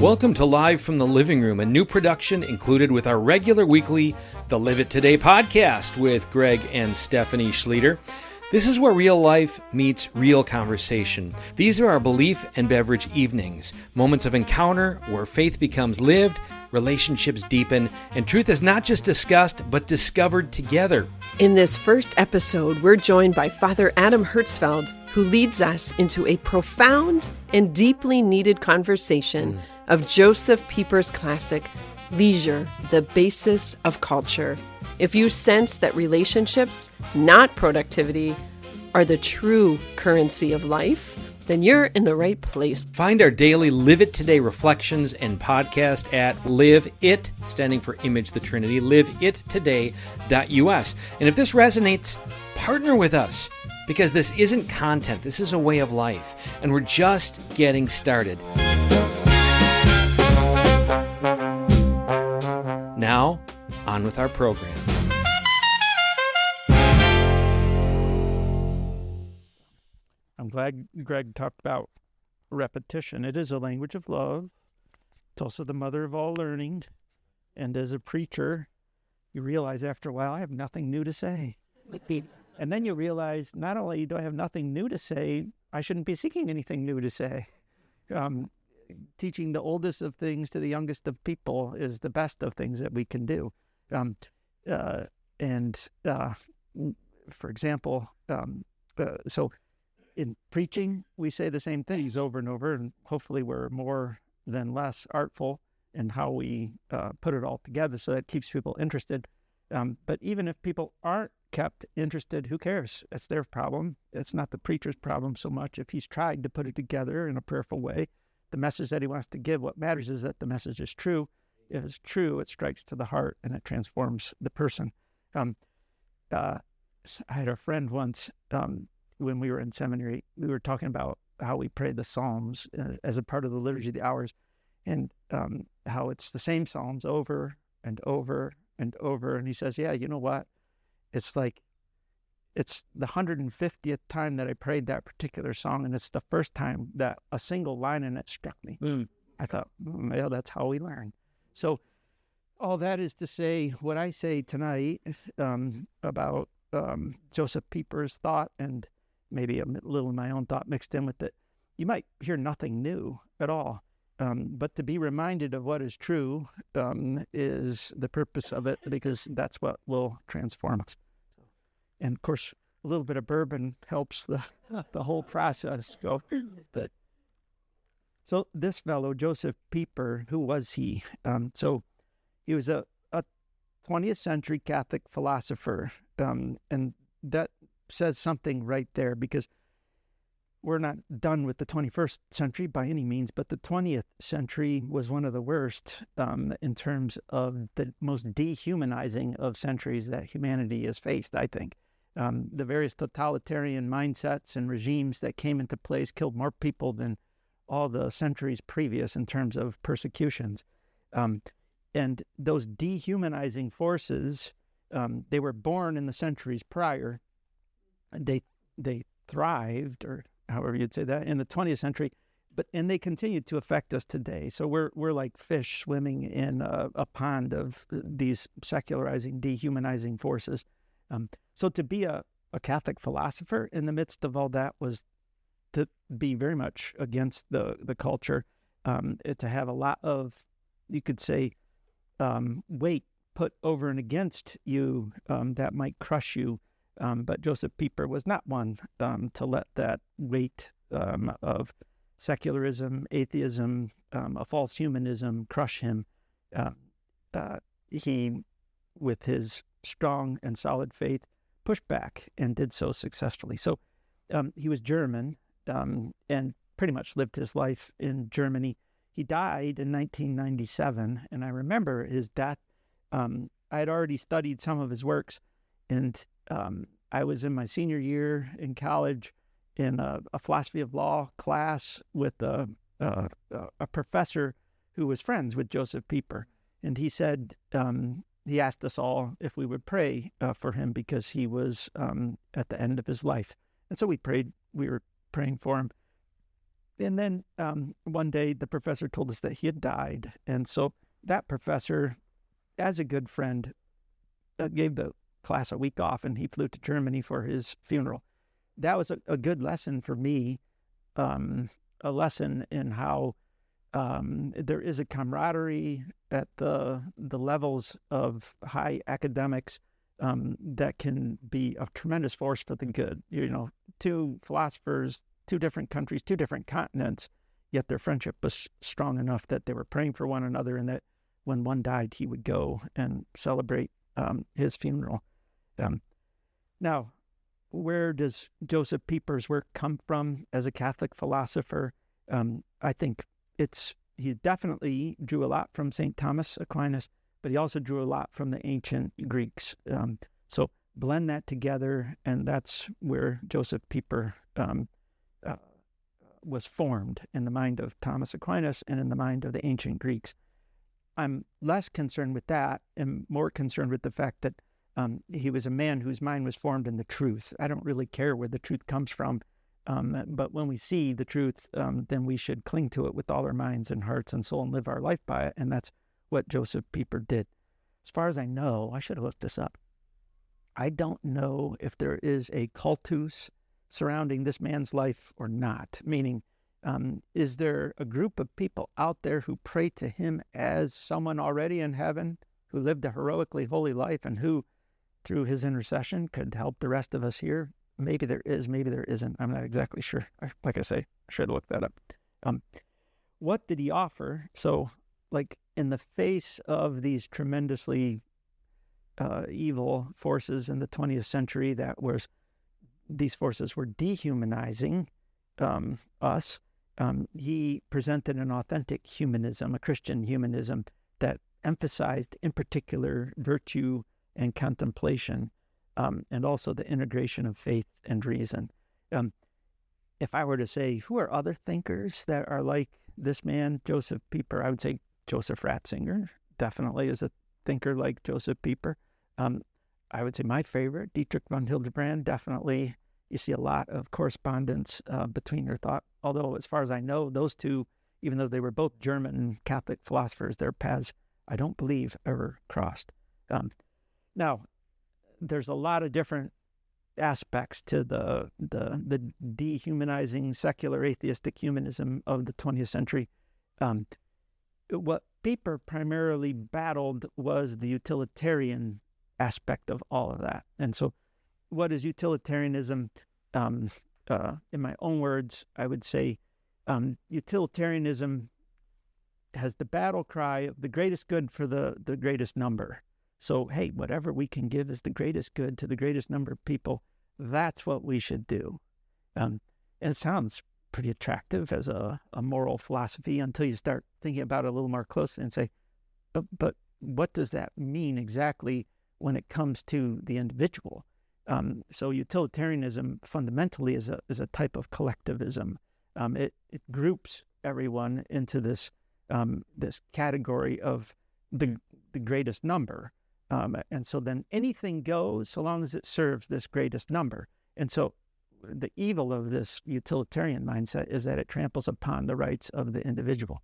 Welcome to Live from the Living Room, a new production included with our regular weekly The Live It Today podcast with Greg and Stephanie Schlueter. This is where real life meets real conversation. These are our belief and beverage evenings, moments of encounter where faith becomes lived, relationships deepen, and truth is not just discussed, but discovered together. In this first episode, we're joined by Father Adam Hertzfeld, who leads us into a profound and deeply needed conversation of Josef Pieper's classic, Leisure, the Basis of Culture. If you sense that relationships, not productivity, are the true currency of life, then you're in the right place. Find our daily Live It Today reflections and podcast at Live It, standing for Image the Trinity, liveittoday.us. And if this resonates, partner with us, because this isn't content, this is a way of life, and we're just getting started. Now, on with our program. I'm glad Greg talked about repetition. It is a language of love. It's also the mother of all learning. And as a preacher, you realize after a while, I have nothing new to say. And then you realize not only do I have nothing new to say, I shouldn't be seeking anything new to say. Teaching the oldest of things to the youngest of people is the best of things that we can do. For example, so in preaching, we say the same things over and over, and hopefully we're more than less artful in how we put it all together, so that keeps people interested. But even if people aren't kept interested, who cares? That's their problem. It's not the preacher's problem so much. If he's tried to put it together in a prayerful way, the message that he wants to give, what matters is that the message is true. If it's true, it strikes to the heart and it transforms the person. I had a friend once, when we were in seminary, we were talking about how we pray the Psalms as a part of the Liturgy of the Hours, and how it's the same Psalms over and over and over. And he says, yeah, you know what? It's like, it's the 150th time that I prayed that particular song, and it's the first time that a single line in it struck me. I thought, yeah, that's how we learn. So all that is to say, what I say tonight about Josef Pieper's thought, and maybe a little of my own thought mixed in with it, you might hear nothing new at all. But to be reminded of what is true is the purpose of it, because that's what will transform us. And of course, a little bit of bourbon helps the whole process go. But so this fellow, Josef Pieper, who was he? So he was a 20th century Catholic philosopher, and that says something right there, because we're not done with the 21st century by any means, but the 20th century was one of the worst in terms of the most dehumanizing of centuries that humanity has faced, I think. The various totalitarian mindsets and regimes that came into place killed more people than all the centuries previous in terms of persecutions. And those dehumanizing forces, they were born in the centuries prior. They thrived, or however you'd say that, in the 20th century, and they continue to affect us today. So we're like fish swimming in a pond of these secularizing, dehumanizing forces. So to be a Catholic philosopher in the midst of all that was to be very much against the culture, to have a lot of, you could say, weight put over and against you that might crush you. But Josef Pieper was not one to let that weight of secularism, atheism, a false humanism crush him. He, with his strong and solid faith, pushed back and did so successfully. So he was German and pretty much lived his life in Germany. He died in 1997, and I remember his death. I had already studied some of his works, and I was in my senior year in college in a philosophy of law class with a professor who was friends with Josef Pieper. And he said, he asked us all if we would pray for him, because he was at the end of his life. And so we prayed. We were praying for him. And then one day the professor told us that he had died. And so that professor, as a good friend, gave the class a week off, and he flew to Germany for his funeral. That was a good lesson for me, a lesson in how there is a camaraderie at the levels of high academics that can be a tremendous force for the good. Two philosophers, two different countries, two different continents, yet their friendship was strong enough that they were praying for one another, and that when one died, he would go and celebrate his funeral. Now, where does Josef Pieper's work come from as a Catholic philosopher? I think he definitely drew a lot from St. Thomas Aquinas, but he also drew a lot from the ancient Greeks. So blend that together, and that's where Josef Pieper was formed, in the mind of Thomas Aquinas and in the mind of the ancient Greeks. I'm less concerned with that and more concerned with the fact that he was a man whose mind was formed in the truth. I don't really care where the truth comes from, but when we see the truth, then we should cling to it with all our minds and hearts and soul and live our life by it, and that's what Josef Pieper did. As far as I know, I should have looked this up. I don't know if there is a cultus surrounding this man's life or not, meaning is there a group of people out there who pray to him as someone already in heaven, who lived a heroically holy life, and who, through his intercession, could help the rest of us here? Maybe there is, maybe there isn't. I'm not exactly sure. Like I say, I should look that up. What did he offer? So, like, in the face of these tremendously evil forces in the 20th century, these forces were dehumanizing us, he presented an authentic humanism, a Christian humanism that emphasized, in particular, virtue and contemplation, and also the integration of faith and reason. If I were to say, who are other thinkers that are like this man, Josef Pieper, I would say Joseph Ratzinger definitely is a thinker like Josef Pieper. I would say my favorite, Dietrich von Hildebrand, definitely. You see a lot of correspondence between their thought. Although, as far as I know, those two, even though they were both German Catholic philosophers, their paths, I don't believe, ever crossed. Now, there's a lot of different aspects to the dehumanizing, secular, atheistic humanism of the 20th century. What Pieper primarily battled was the utilitarian aspect of all of that. And so, what is utilitarianism? In my own words, I would say utilitarianism has the battle cry of the greatest good for the greatest number. So, hey, whatever we can give is the greatest good to the greatest number of people, that's what we should do. And it sounds pretty attractive as a moral philosophy until you start thinking about it a little more closely and say, but what does that mean exactly when it comes to the individual? So utilitarianism fundamentally is a type of collectivism. It groups everyone into this category of the greatest number. And so then anything goes so long as it serves this greatest number. And so the evil of this utilitarian mindset is that it tramples upon the rights of the individual.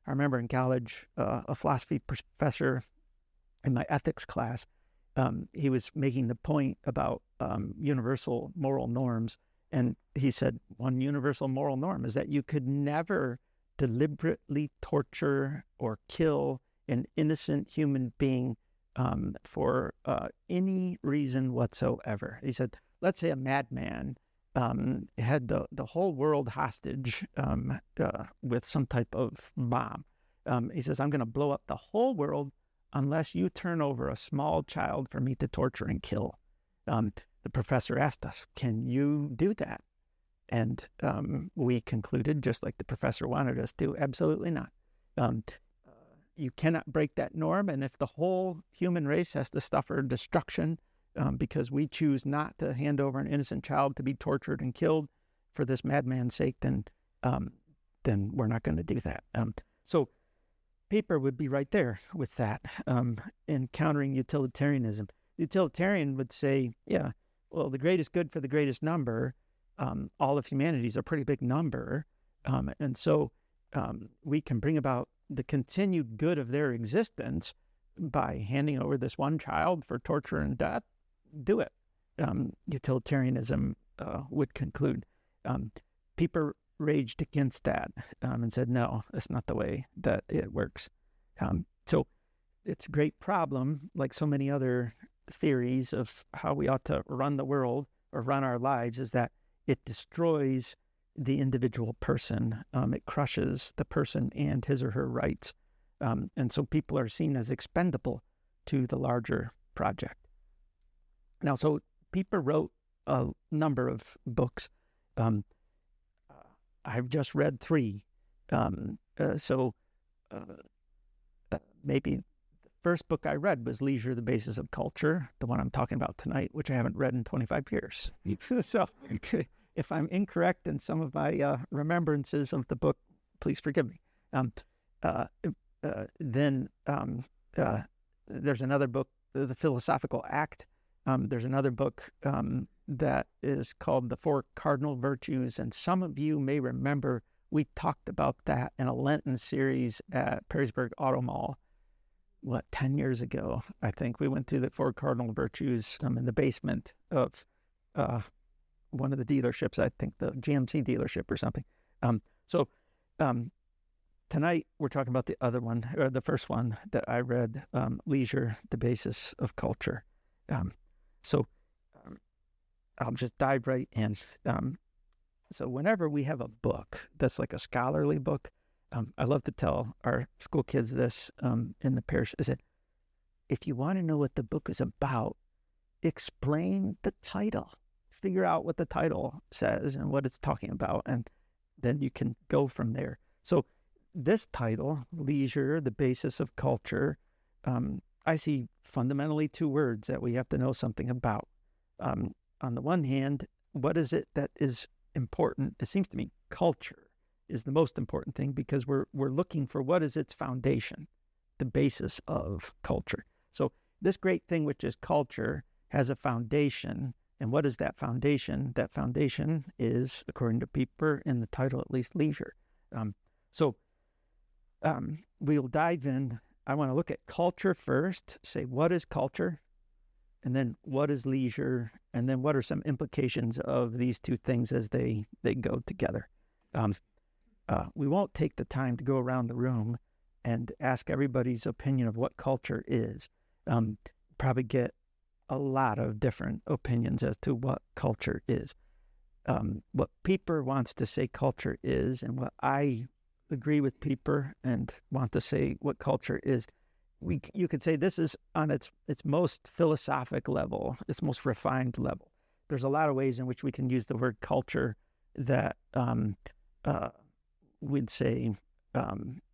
I remember in college, a philosophy professor in my ethics class, he was making the point about universal moral norms. And he said, one universal moral norm is that you could never deliberately torture or kill an innocent human being for any reason whatsoever. He said, let's say a madman had the whole world hostage with some type of bomb. He says, I'm going to blow up the whole world unless you turn over a small child for me to torture and kill. The professor asked us, can you do that? And we concluded, just like the professor wanted us to, absolutely not. You cannot break that norm, and if the whole human race has to suffer destruction because we choose not to hand over an innocent child to be tortured and killed for this madman's sake, then we're not going to do that. So Pieper would be right there with that in countering utilitarianism. Utilitarian would say, yeah, well, the greatest good for the greatest number, all of humanity is a pretty big number. And so we can bring about the continued good of their existence by handing over this one child for torture and death. Do it. Utilitarianism would conclude. Pieper raged against that and said, no, that's not the way that it works. So it's a great problem, like so many other theories of how we ought to run the world or run our lives, is that it destroys the individual person. It crushes the person and his or her rights. And so people are seen as expendable to the larger project. Now, so Pieper wrote a number of books. I've just read 3. Maybe the first book I read was Leisure, the Basis of Culture, the one I'm talking about tonight, which I haven't read in 25 years. So if I'm incorrect in some of my remembrances of the book, please forgive me. Then there's another book, The Philosophical Act. There's another book that is called The Four Cardinal Virtues, and some of you may remember we talked about that in a Lenten series at Perrysburg Auto Mall, 10 years ago, I think. We went through the Four Cardinal Virtues in the basement of one of the dealerships, I think the GMC dealership or something. Tonight we're talking about the other one, or the first one that I read, Leisure, the Basis of Culture. I'll just dive right in. So whenever we have a book that's like a scholarly book, I love to tell our school kids this in the parish, is that if you want to know what the book is about, explain the title. Figure out what the title says and what it's talking about, and then you can go from there. So this title, Leisure, the Basis of Culture, I see fundamentally 2 words that we have to know something about. On the one hand, what is it that is important? It seems to me culture is the most important thing, because we're looking for what is its foundation, the basis of culture. So this great thing, which is culture, has a foundation. And what is that foundation? That foundation is, according to Pieper, in the title at least, leisure. We'll dive in. I want to look at culture first, say what is culture, and then what is leisure, and then what are some implications of these 2 things as they go together. We won't take the time to go around the room and ask everybody's opinion of what culture is. Probably get a lot of different opinions as to what culture is. What Pieper wants to say culture is, and what I agree with Pieper and want to say what culture is, you could say this is on its most philosophic level, its most refined level. There's a lot of ways in which we can use the word culture that we'd say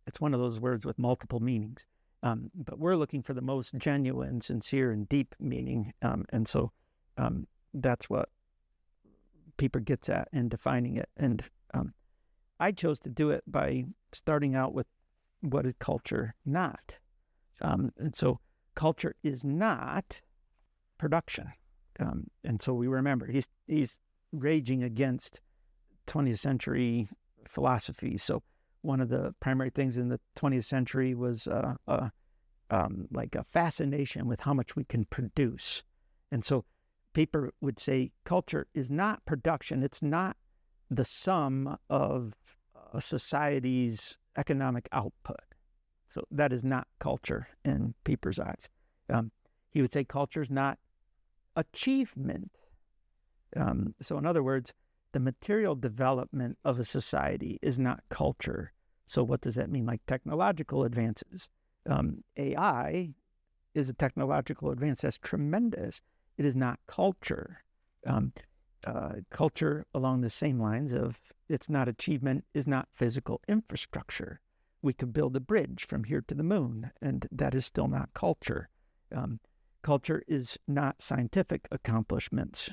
it's one of those words with multiple meanings. But we're looking for the most genuine, sincere, and deep meaning. And so that's what Pieper gets at in defining it. And I chose to do it by starting out with what is culture not. And so culture is not production. And so we remember, he's raging against 20th century philosophy. So one of the primary things in the 20th century was like a fascination with how much we can produce. And so Pieper would say culture is not production. It's not the sum of a society's economic output. So that is not culture in Pieper's eyes. He would say culture is not achievement. So in other words, the material development of a society is not culture. So what does that mean? Like technological advances. AI is a technological advance that's tremendous. It is not culture. Culture, along the same lines of it's not achievement, is not physical infrastructure. We could build a bridge from here to the moon, and that is still not culture. Culture is not scientific accomplishments.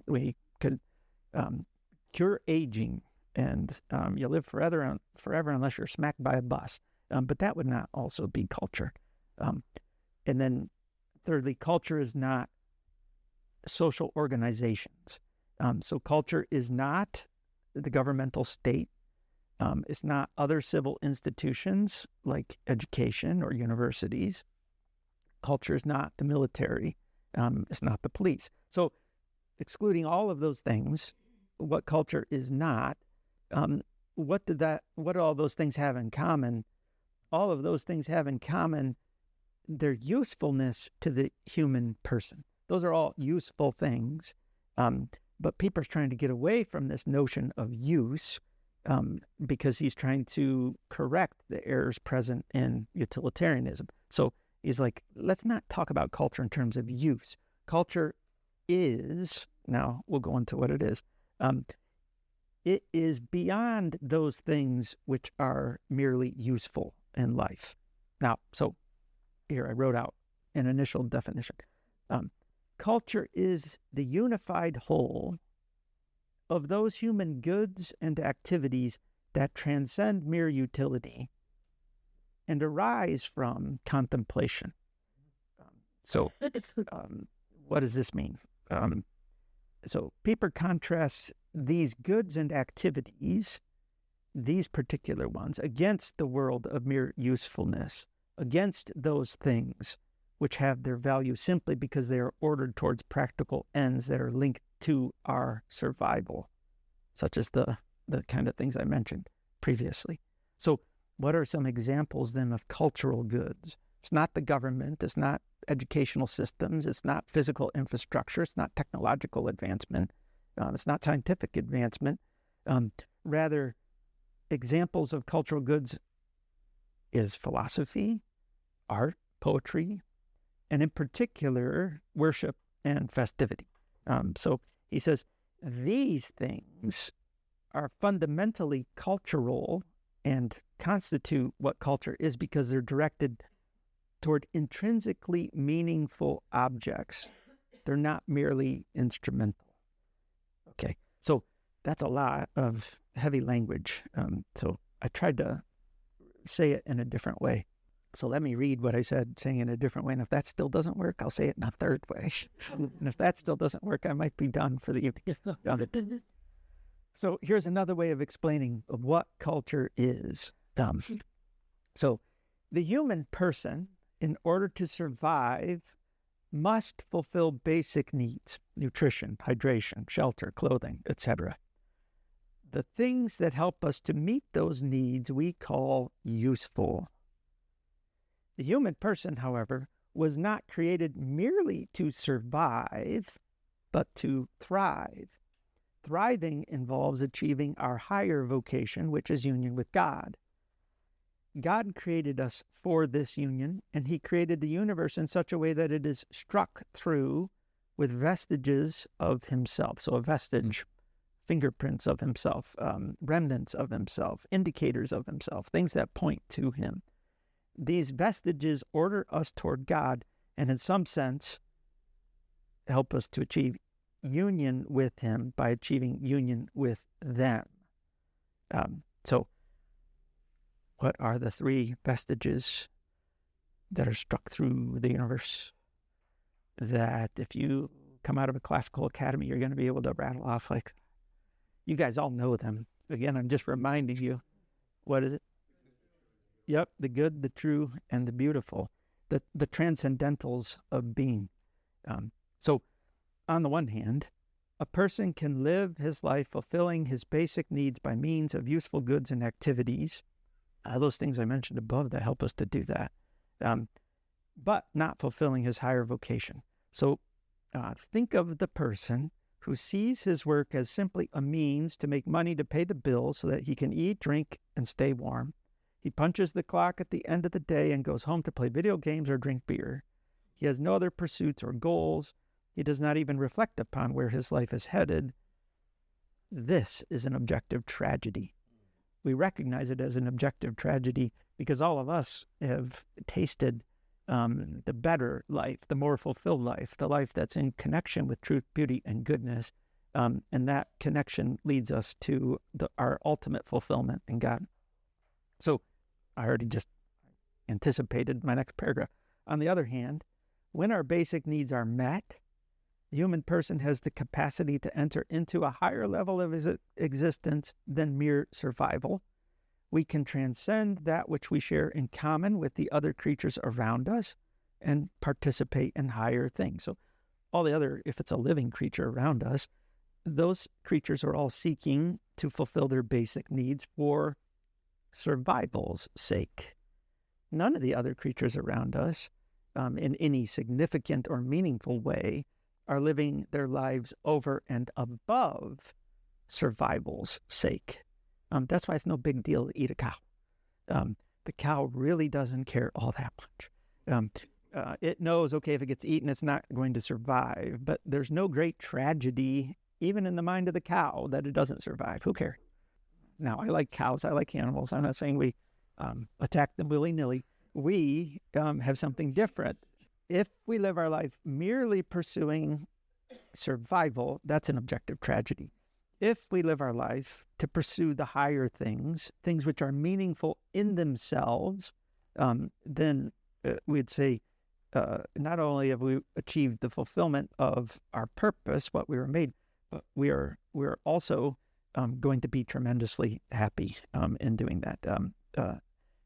We could cure aging, and you live forever unless you're smacked by a bus. But that would not also be culture. And then thirdly, culture is not social organizations. So culture is not the governmental state. It's not other civil institutions like education or universities. Culture is not the military. It's not the police. So excluding all of those things, what culture is not, what do all those things have in common? All of those things have in common their usefulness to the human person. Those are all useful things. But Pieper's trying to get away from this notion of use because he's trying to correct the errors present in utilitarianism. So he's like, let's not talk about culture in terms of use. Culture is, now we'll go into what it is. It is beyond those things which are merely useful in life. Now, so here I wrote out an initial definition. Culture is the unified whole of those human goods and activities that transcend mere utility and arise from contemplation. So what does this mean? So Pieper contrasts these goods and activities, these particular ones, against the world of mere usefulness, against those things which have their value simply because they are ordered towards practical ends that are linked to our survival, such as the kind of things I mentioned previously. So what are some examples then of cultural goods? It's not the government, it's not educational systems, it's not physical infrastructure, it's not technological advancement, it's not scientific advancement. Rather, examples of cultural goods is philosophy, art, poetry, and in particular, worship and festivity. So he says, these things are fundamentally cultural and constitute what culture is because they're directed toward intrinsically meaningful objects. They're not merely instrumental. Okay, so that's a lot of heavy language. So I tried to say it in a different way. So let me read what I said, saying it in a different way. And if that still doesn't work, I'll say it in a third way. And if that still doesn't work, I might be done for the evening. So here's another way of explaining what culture is. So the human person, in order to survive, must fulfill basic needs: nutrition, hydration, shelter, clothing, etc. The things that help us to meet those needs we call useful. The human person, however, was not created merely to survive, but to thrive. Thriving involves achieving our higher vocation, which is union with God. God created us for this union, and he created the universe in such a way that it is struck through with vestiges of himself. So a vestige, fingerprints of himself, remnants of himself, indicators of himself, things that point to him. These vestiges order us toward God and in some sense help us to achieve union with him by achieving union with them. So what are the three vestiges that are struck through the universe that if you come out of a classical academy, you're going to be able to rattle off? Like, you guys all know them. Again, I'm just reminding you. What is it? Yep, the good, the true, and the beautiful, the transcendentals of being. So on the one hand, a person can live his life fulfilling his basic needs by means of useful goods and activities, those things I mentioned above that help us to do that, but not fulfilling his higher vocation. So think of the person who sees his work as simply a means to make money to pay the bills so that he can eat, drink, and stay warm. He punches the clock at the end of the day and goes home to play video games or drink beer. He has no other pursuits or goals. He does not even reflect upon where his life is headed. This is an objective tragedy. We recognize it as an objective tragedy because all of us have tasted the better life, the more fulfilled life, the life that's in connection with truth, beauty, and goodness. And that connection leads us to our ultimate fulfillment in God. So I already just anticipated my next paragraph. On the other hand, when our basic needs are met, the human person has the capacity to enter into a higher level of his existence than mere survival. we can transcend that which we share in common with the other creatures around us and participate in higher things. So all the other, if it's a living creature around us, those creatures are all seeking to fulfill their basic needs for survival's sake. None of the other creatures around us, in any significant or meaningful way, are living their lives over and above survival's sake. That's why it's no big deal to eat a cow. The cow really doesn't care all that much. It knows, okay, if it gets eaten, it's not going to survive. But there's no great tragedy, even in the mind of the cow, that it doesn't survive. Who cares? Now, I like cows. I like animals. I'm not saying we attack them willy-nilly. We have something different. If we live our life merely pursuing survival, that's an objective tragedy. If we live our life to pursue the higher things, things which are meaningful in themselves, then we'd say not only have we achieved the fulfillment of our purpose, what we were made, but we're also going to be tremendously happy in doing that.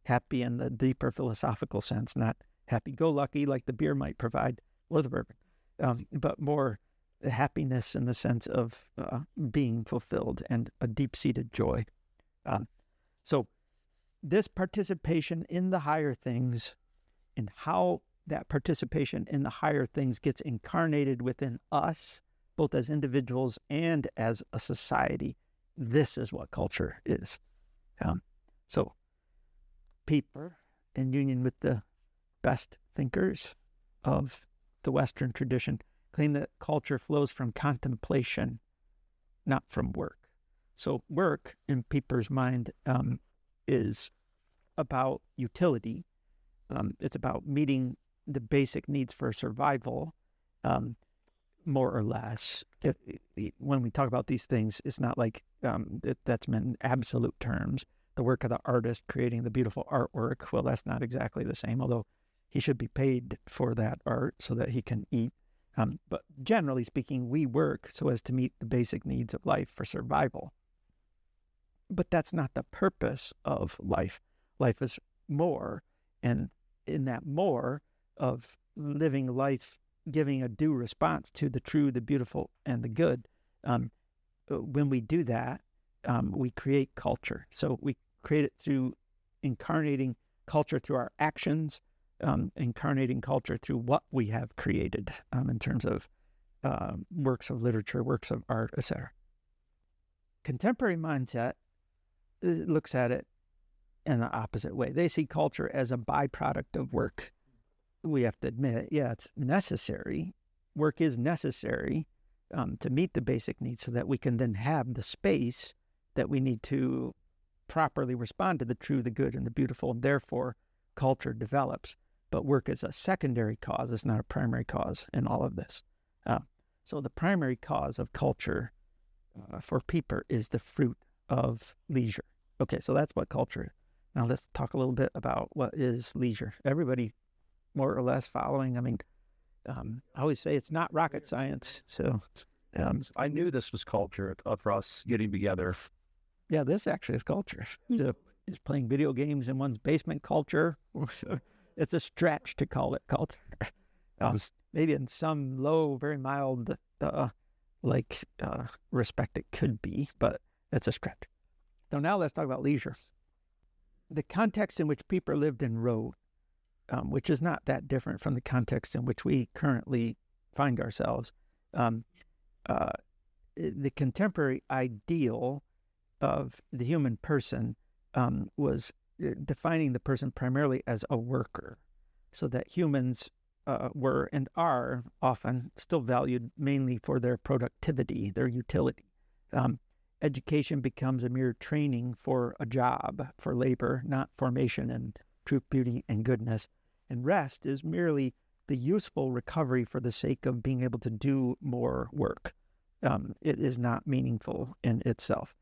Happy in the deeper philosophical sense, not happy-go-lucky like the beer might provide or the bourbon, but more happiness in the sense of being fulfilled and a deep-seated joy. So this participation in the higher things and how that participation in the higher things gets incarnated within us, both as individuals and as a society, this is what culture is. So Pieper, in union with the best thinkers of the Western tradition, claim that culture flows from contemplation, not from work. So work, in Pieper's mind, is about utility. It's about meeting the basic needs for survival, more or less. When we talk about these things, it's not like that's meant in absolute terms. The work of the artist creating the beautiful artwork, well, that's not exactly the same, although he should be paid for that art so that he can eat. But generally speaking, we work so as to meet the basic needs of life for survival. But that's not the purpose of life. Life is more, and in that more of living life, giving a due response to the true, the beautiful, and the good, when we do that, we create culture. So we create it through incarnating culture through our actions, incarnating culture through what we have created in terms of works of literature, works of art, etc. Contemporary mindset looks at it in the opposite way. They see culture as a byproduct of work. We have to admit, yeah, it's necessary. Work is necessary to meet the basic needs so that we can then have the space that we need to properly respond to the true, the good, and the beautiful, and therefore culture develops. But work is a secondary cause. It's not a primary cause in all of this. So the primary cause of culture for Pieper is the fruit of leisure. Okay, so that's what culture is. Now let's talk a little bit about what is leisure. Everybody more or less following. I mean, I always say it's not rocket science. So I knew this was culture for us getting together. Yeah, this actually is culture. Is playing video games in one's basement culture. It's a stretch to call it culture. Maybe in some low, very mild, respect it could be, but it's a stretch. So now let's talk about leisure. The context in which Pieper lived and wrote, which is not that different from the context in which we currently find ourselves, the contemporary ideal of the human person was defining the person primarily as a worker, so that humans were and are often still valued mainly for their productivity, their utility. Education becomes a mere training for a job, for labor, not formation and truth, beauty, and goodness. And rest is merely the useful recovery for the sake of being able to do more work. It is not meaningful in itself.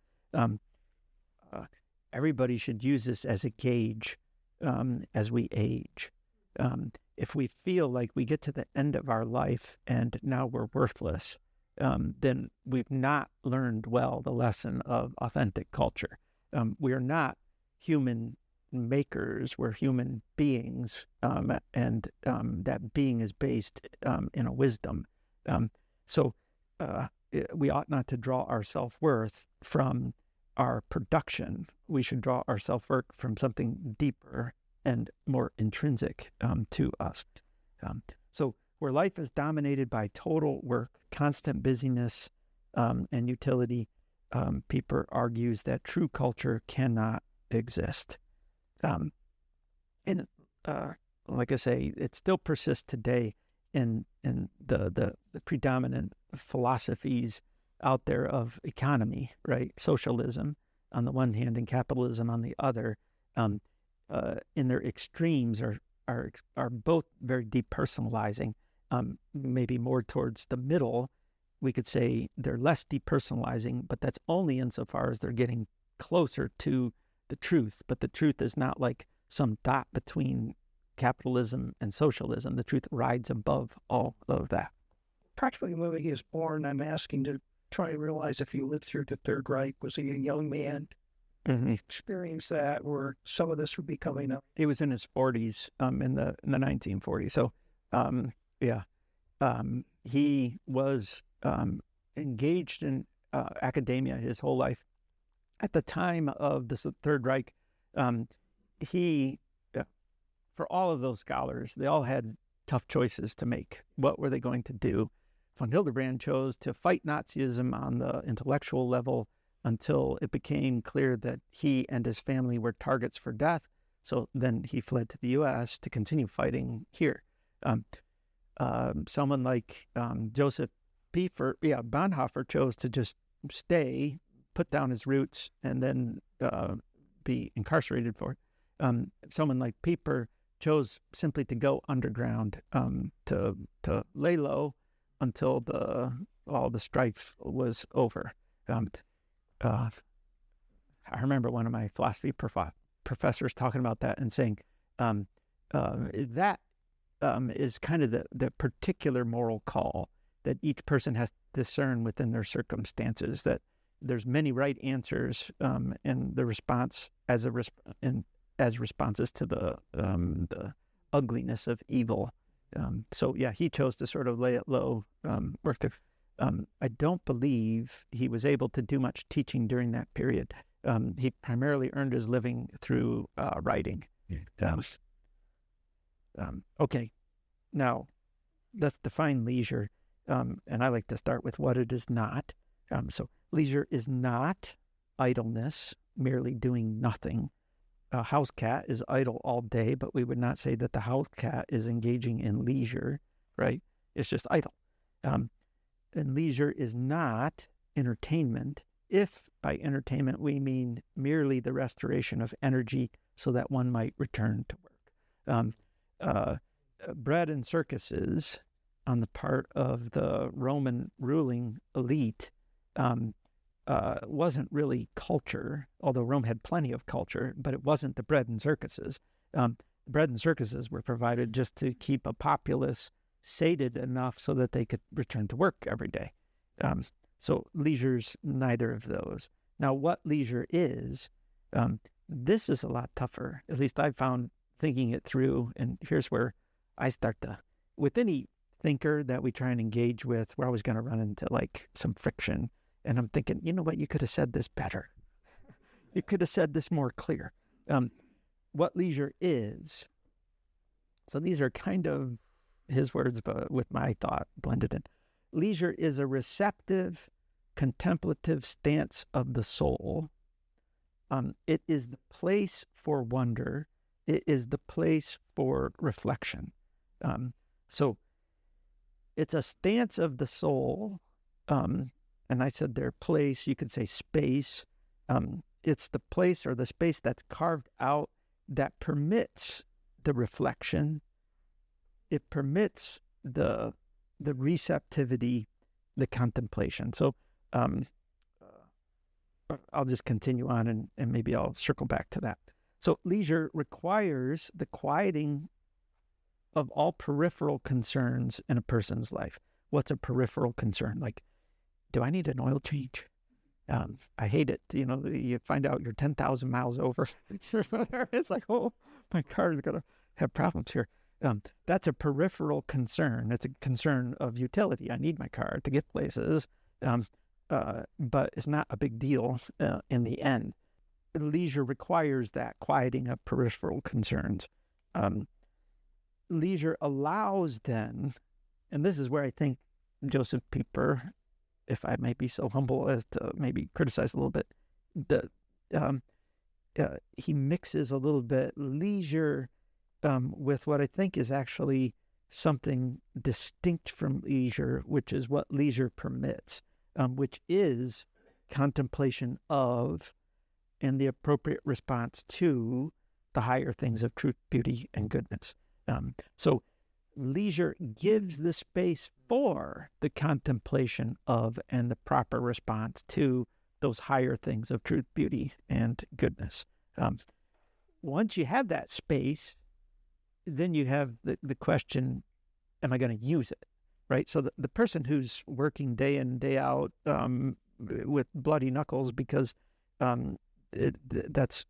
Everybody should use this as a gauge as we age. If we feel like we get to the end of our life and now we're worthless, then we've not learned well the lesson of authentic culture. We are not human makers, we're human beings, and that being is based in a wisdom. So we ought not to draw our self-worth from our production. We should draw our self-worth from something deeper and more intrinsic to us. So where life is dominated by total work, constant busyness, and utility, Pieper argues that true culture cannot exist. And like I say, it still persists today in the predominant philosophies out there of economy, right? Socialism on the one hand and capitalism on the other, in their extremes are both very depersonalizing. Maybe more towards the middle, we could say they're less depersonalizing, but that's only insofar as they're getting closer to the truth. But the truth is not like some dot between capitalism and socialism. The truth rides above all of that. Practically when he was born, I'm asking to try and realize if he lived through the Third Reich. Was he a young man? Experience that, or some of this would be coming up? He was in his 40s, in the 1940s. So, he was engaged in academia his whole life. At the time of the Third Reich, he, for all of those scholars, they all had tough choices to make. What were they going to do? Von Hildebrand chose to fight Nazism on the intellectual level until it became clear that he and his family were targets for death. So then he fled to the U.S. to continue fighting here. Someone like Josef Pieper, Bonhoeffer chose to just stay, put down his roots, and then be incarcerated for it. Someone like Pieper chose simply to go underground, to lay low until all the strife was over. I remember one of my philosophy professors talking about that and saying that is kind of the particular moral call that each person has to discern within their circumstances, that there's many right answers in the response as responses to the ugliness of evil. So he chose to sort of lay it low, work through. I don't believe he was able to do much teaching during that period. He primarily earned his living through writing. Okay, now let's define leisure. And I like to start with what it is not. So leisure is not idleness, merely doing nothing. A house cat is idle all day, but we would not say that the house cat is engaging in leisure, right? It's just idle. And leisure is not entertainment, if by entertainment we mean merely the restoration of energy so that one might return to work. Bread and circuses on the part of the Roman ruling elite wasn't really culture, although Rome had plenty of culture, but it wasn't the bread and circuses. Bread and circuses were provided just to keep a populace sated enough so that they could return to work every day. So leisure's neither of those. Now, what leisure is, this is a lot tougher. At least I found thinking it through, and here's where I start with any thinker that we try and engage with, we're always going to run into like some friction. And I'm thinking, you know what, you could have said this better. You could have said this more clear. What leisure is, so these are kind of his words, but with my thought blended in. Leisure is a receptive, contemplative stance of the soul. It is the place for wonder. It is the place for reflection. So it's a stance of the soul, and I said their place, you could say space. It's the place or the space that's carved out that permits the reflection. It permits the receptivity, the contemplation. So I'll just continue on and maybe I'll circle back to that. So leisure requires the quieting of all peripheral concerns in a person's life. What's a peripheral concern? Like, do I need an oil change? I hate it. You find out you're 10,000 miles over. It's like, oh, my car is going to have problems here. That's a peripheral concern. It's a concern of utility. I need my car to get places, but it's not a big deal in the end. Leisure requires that quieting of peripheral concerns. Leisure allows then, and this is where I think Josef Pieper, if I may be so humble as to maybe criticize a little bit, he mixes a little bit leisure with what I think is actually something distinct from leisure, which is what leisure permits, which is contemplation of and the appropriate response to the higher things of truth, beauty, and goodness. So leisure gives the space for the contemplation of and the proper response to those higher things of truth, beauty, and goodness. Once you have that space, then you have the question, am I going to use it, right? So the person who's working day in, day out with bloody knuckles because that's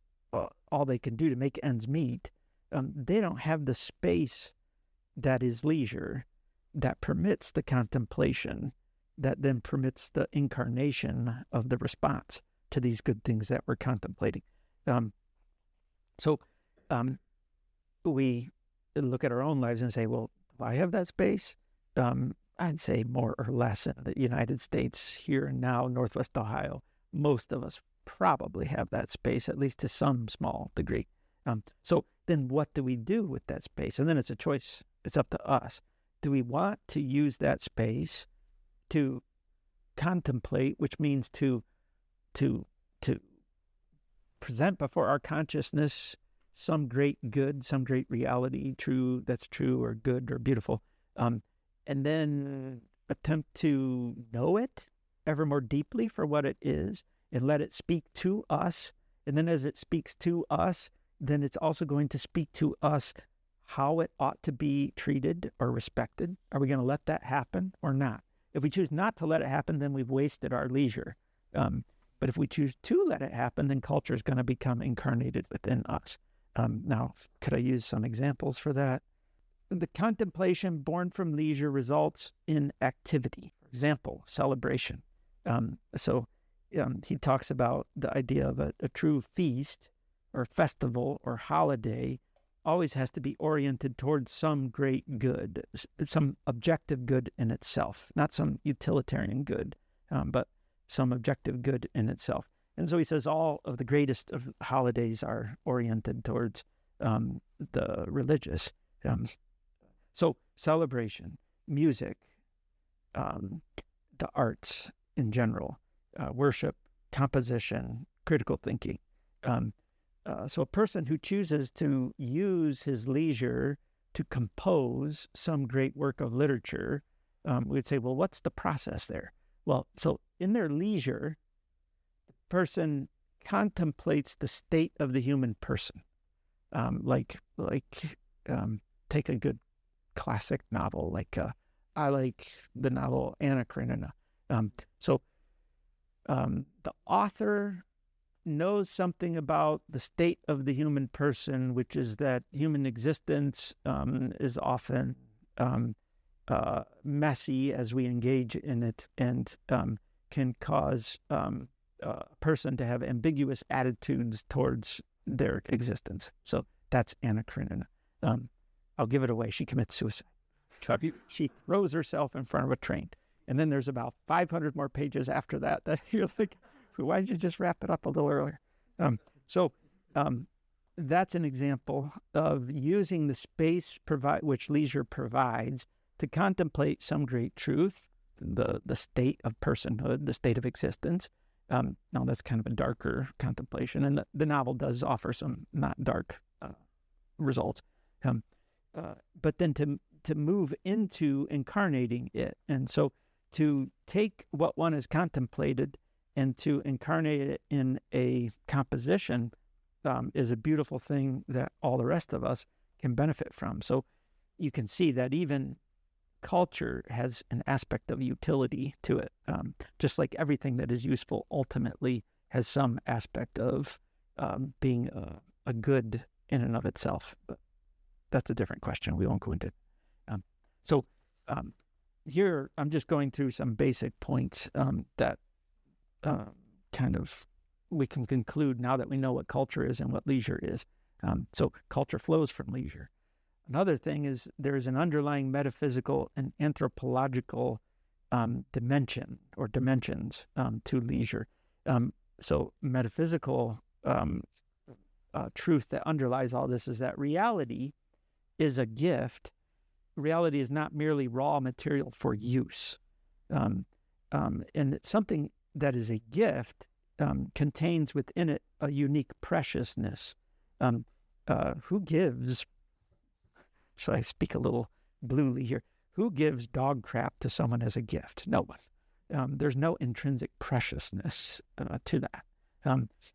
all they can do to make ends meet, they don't have the space that is leisure, that permits the contemplation, that then permits the incarnation of the response to these good things that we're contemplating. So we look at our own lives and say, well, do I have that space? I'd say more or less in the United States, here and now, Northwest Ohio, most of us probably have that space, at least to some small degree. So then what do we do with that space? And then it's a choice. It's up to us. Do we want to use that space to contemplate, which means to present before our consciousness some great good, some great reality, that's true or good or beautiful, and then attempt to know it ever more deeply for what it is and let it speak to us. And then as it speaks to us, then it's also going to speak to us how it ought to be treated or respected. Are we going to let that happen or not? If we choose not to let it happen, then we've wasted our leisure. But if we choose to let it happen, then culture is going to become incarnated within us. Now, could I use some examples for that? The contemplation born from leisure results in activity. For example, celebration. He talks about the idea of a true feast or festival or holiday always has to be oriented towards some great good, some objective good in itself, not some utilitarian good, but some objective good in itself. And so he says all of the greatest of holidays are oriented towards the religious. So celebration, music, the arts in general, worship, composition, critical thinking. So a person who chooses to use his leisure to compose some great work of literature, we'd say, well, what's the process there? Well, so in their leisure, the person contemplates the state of the human person. Take a good classic novel, I like the novel Anna Karenina. The author knows something about the state of the human person, which is that human existence is often messy as we engage in it, and can cause a person to have ambiguous attitudes towards their existence. So that's Anna Karenina. I'll give it away. She commits suicide. She throws herself in front of a train. And then there's about 500 more pages after that you're thinking, why did you just wrap it up a little earlier? That's an example of using the space which leisure provides to contemplate some great truth, the state of personhood, the state of existence. Now, that's kind of a darker contemplation, and the novel does offer some not dark results. But then to move into incarnating it. And so to take what one has contemplated and to incarnate it in a composition is a beautiful thing that all the rest of us can benefit from. So you can see that even culture has an aspect of utility to it, just like everything that is useful ultimately has some aspect of being a good in and of itself. But that's a different question. We won't go into it. Here I'm just going through some basic points that kind of we can conclude now that we know what culture is and what leisure is. So culture flows from leisure. Another thing is there is an underlying metaphysical and anthropological dimension or dimensions to leisure. So metaphysical truth that underlies all this is that reality is a gift. Reality is not merely raw material for use. And it's something that is a gift contains within it a unique preciousness. Who gives, so I speak a little bluely here, who gives dog crap to someone as a gift? No one. There's no intrinsic preciousness to that.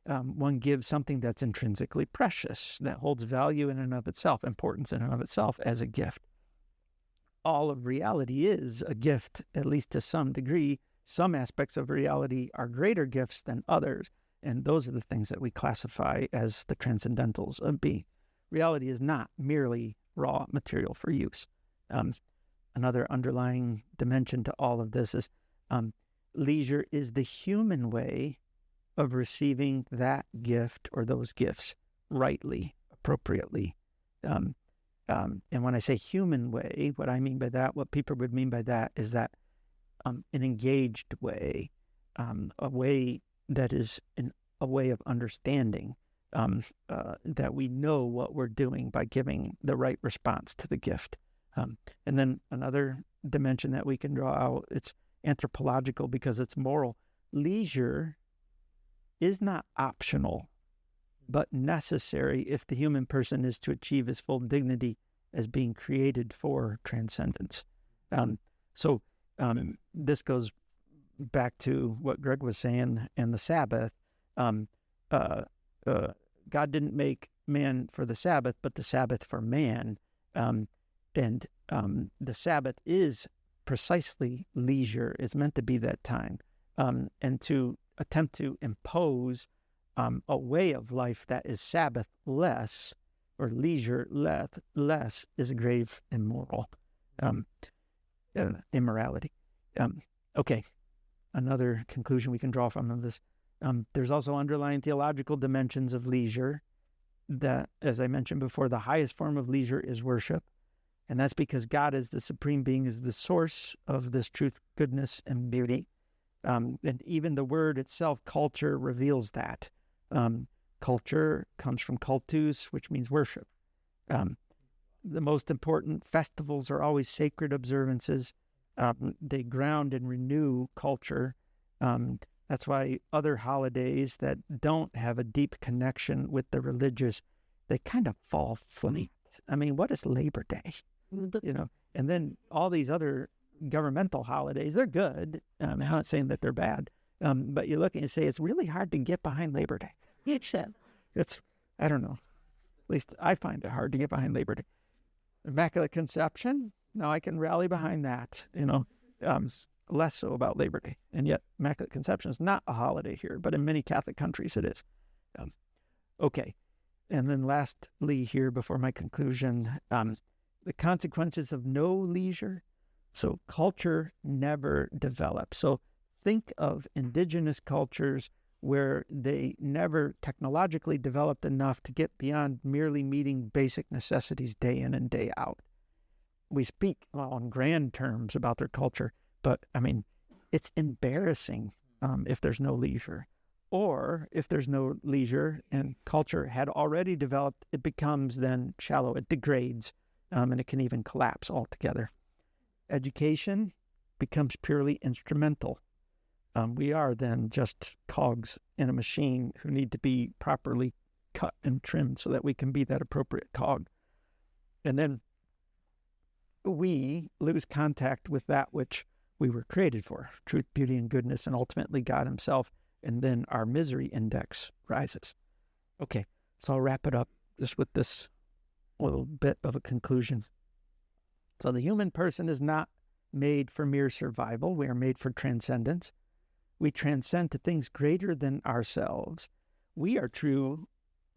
One gives something that's intrinsically precious, that holds value in and of itself, importance in and of itself as a gift. All of reality is a gift, at least to some degree. Some aspects of reality are greater gifts than others, and those are the things that we classify as the transcendentals of being. Reality is not merely raw material for use. Another underlying dimension to all of this is leisure is the human way of receiving that gift or those gifts rightly, appropriately. And when I say human way, what I mean by that, what Pieper would mean by that is that an engaged way, a way that is a way of understanding, that we know what we're doing by giving the right response to the gift. And then another dimension that we can draw out, it's anthropological because it's moral. Leisure is not optional, but necessary if the human person is to achieve his full dignity as being created for transcendence. This goes back to what Greg was saying and the Sabbath. God didn't make man for the Sabbath, but the Sabbath for man. And the Sabbath is precisely leisure. It's meant to be that time. And to attempt to impose a way of life that is Sabbath-less or leisure-less is a grave immoral immorality. Okay, another conclusion we can draw from this. There's also underlying theological dimensions of leisure that, as I mentioned before, the highest form of leisure is worship. And that's because God as the supreme being is the source of this truth, goodness, and beauty. And even the word itself, culture, reveals that. Culture comes from cultus, which means worship. The most important festivals are always sacred observances. They ground and renew culture. That's why other holidays that don't have a deep connection with the religious, they kind of fall flat. I mean, what is Labor Day? And then all these other governmental holidays, they're good. I'm not saying that they're bad. But you look and you say, it's really hard to get behind Labor Day. It's, I don't know. At least I find it hard to get behind Labor Day. Immaculate Conception, now I can rally behind that, less so about Labor Day. And yet Immaculate Conception is not a holiday here, but in many Catholic countries it is. Okay. And then lastly here, before my conclusion, the consequences of no leisure. So culture never develops. So think of indigenous cultures where they never technologically developed enough to get beyond merely meeting basic necessities day in and day out. We speak on grand terms about their culture, but I mean, it's embarrassing if there's no leisure. Or if there's no leisure and culture had already developed, it becomes then shallow, it degrades, and it can even collapse altogether. Education becomes purely instrumental. We are then just cogs in a machine who need to be properly cut and trimmed so that we can be that appropriate cog. And then we lose contact with that which we were created for, truth, beauty, and goodness, and ultimately God himself. And then our misery index rises. Okay, so I'll wrap it up just with this little bit of a conclusion. So the human person is not made for mere survival. We are made for transcendence. We transcend to things greater than ourselves. We are true,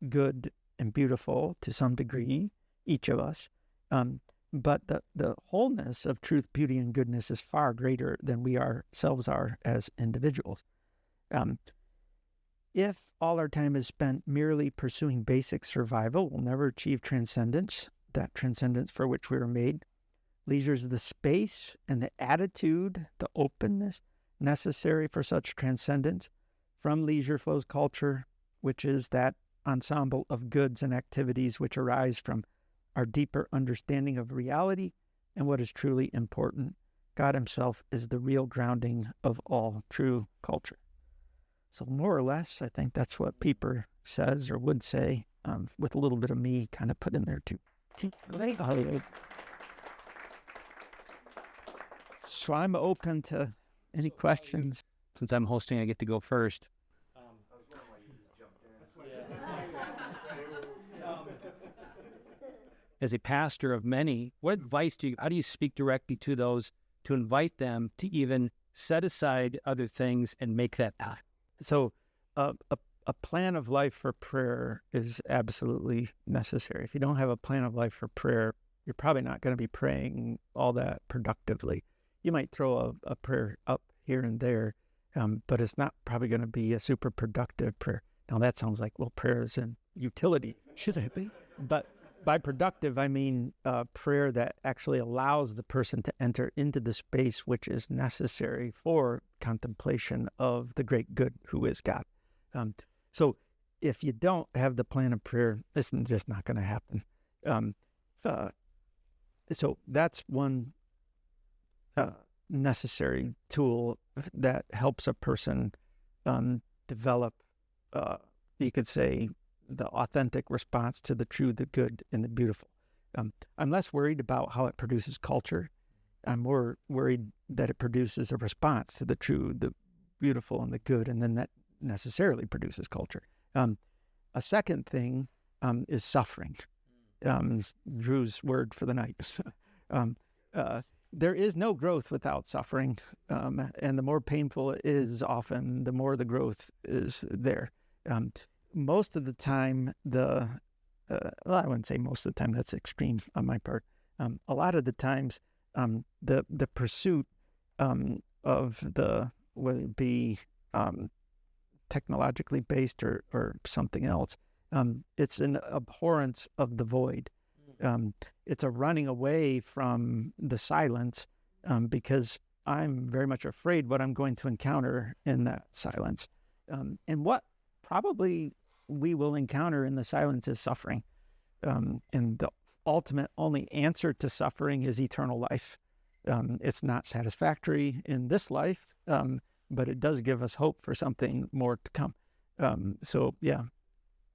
good, and beautiful to some degree, each of us. But the wholeness of truth, beauty, and goodness is far greater than we ourselves are as individuals. If all our time is spent merely pursuing basic survival, we'll never achieve transcendence, that transcendence for which we were made. Leisure is the space and the attitude, the openness necessary for such transcendence. From leisure flows culture, which is that ensemble of goods and activities which arise from our deeper understanding of reality and what is truly important. God himself is the real grounding of all true culture. So more or less, I think that's what Pieper says or would say, with a little bit of me kind of put in there too. So I'm open to any questions. Since I'm hosting, I get to go first. As a pastor of many, what advice how do you speak directly to those to invite them to even set aside other things and make that path? So a plan of life for prayer is absolutely necessary. If you don't have a plan of life for prayer, you're probably not going to be praying all that productively. You might throw a prayer up here and there, but it's not probably going to be a super productive prayer. Now that sounds like, well, prayer is an utility. Should it be? But by productive, I mean prayer that actually allows the person to enter into the space which is necessary for contemplation of the great good who is God. So if you don't have the plan of prayer, this is just not going to happen. So that's one necessary tool that helps a person develop, you could say, the authentic response to the true, the good, and the beautiful. I'm less worried about how it produces culture. I'm more worried that it produces a response to the true, the beautiful, and the good, and then that necessarily produces culture. A second thing is suffering. Drew's word for the night. There is no growth without suffering, and the more painful it is, often the more the growth is there. Most of the time, well, I wouldn't say most of the time, that's extreme on my part. A lot of the times, the pursuit of whether it be technologically based or something else, it's an abhorrence of the void. It's a running away from the silence because I'm very much afraid what I'm going to encounter in that silence. And what probably we will encounter in the silence is suffering. And the ultimate only answer to suffering is eternal life. It's not satisfactory in this life, but it does give us hope for something more to come. So yeah,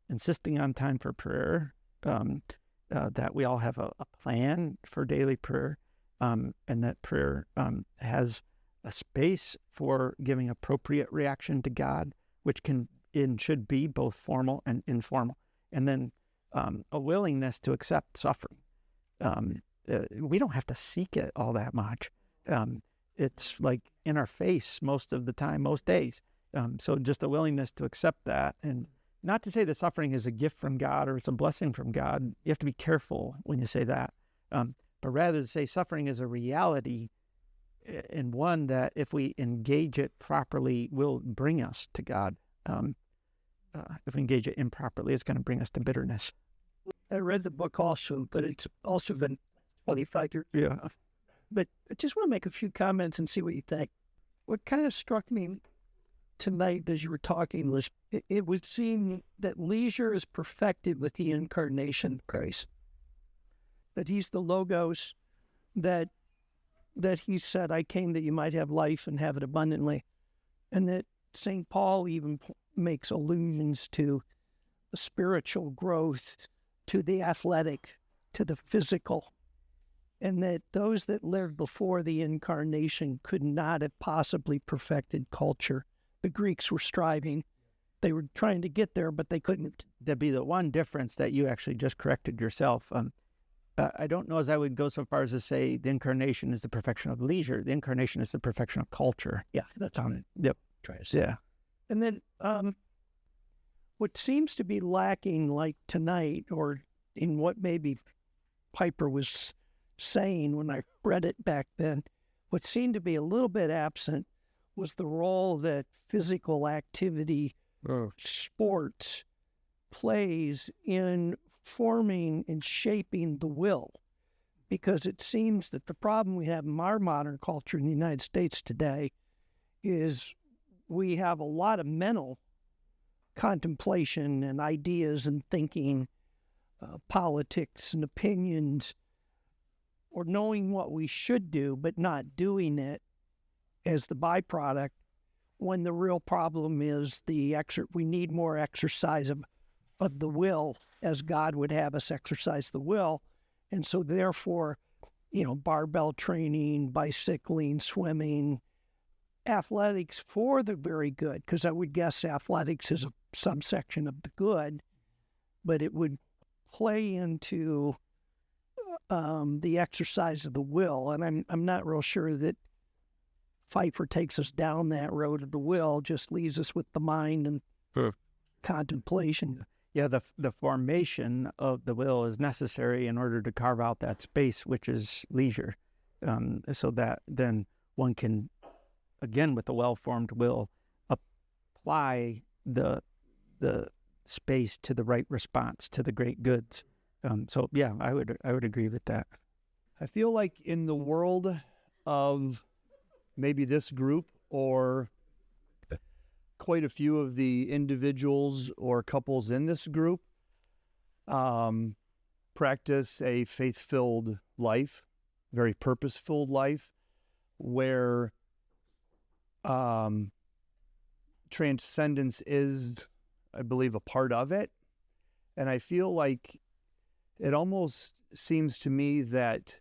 insisting on time for prayer, that we all have a plan for daily prayer, and that prayer has a space for giving appropriate reaction to God, which can and should be both formal and informal, and then a willingness to accept suffering. We don't have to seek it all that much. It's like in our face most of the time, most days. So just a willingness to accept that, and not to say that suffering is a gift from God or it's a blessing from God. You have to be careful when you say that. But rather to say suffering is a reality, and one that if we engage it properly will bring us to God. If we engage it improperly, it's going to bring us to bitterness. I read the book also, but it's also been 25 years. Yeah. But I just want to make a few comments and see what you think. What kind of struck me tonight as you were talking was it would seem that leisure is perfected with the incarnation of Christ. That he's the Logos, that he said, I came that you might have life and have it abundantly. And that St. Paul even makes allusions to the spiritual growth, to the athletic, to the physical, and that those that lived before the incarnation could not have possibly perfected culture. The Greeks were striving. They were trying to get there, but they couldn't. That'd be the one difference that you actually just corrected yourself. I don't know as I would go so far as to say the incarnation is the perfection of leisure. The incarnation is the perfection of culture. Yeah, that's what Yep. try to say. Yeah. And then what seems to be lacking, like tonight, or in what maybe Pieper was saying when I read it back then, what seemed to be a little bit absent was the role that physical activity, sports, plays in forming and shaping the will. Because it seems that the problem we have in our modern culture in the United States today is we have a lot of mental contemplation and ideas and thinking, politics and opinions, or knowing what we should do but not doing it as the byproduct, when the real problem is we need more exercise of the will as God would have us exercise the will. And so therefore, barbell training, bicycling, swimming, athletics for the very good, because I would guess athletics is a subsection of the good, but it would play into the exercise of the will. And I'm not real sure that Pieper takes us down that road of the will, just leaves us with the mind and contemplation. Yeah, the formation of the will is necessary in order to carve out that space, which is leisure, so that then one can, again, with a well-formed will, apply the space to the right response to the great goods. So yeah, I would agree with that. I feel like in the world of maybe this group or quite a few of the individuals or couples in this group practice a faith-filled life, very purpose-filled life, where transcendence is, I believe, a part of it. And I feel like it almost seems to me that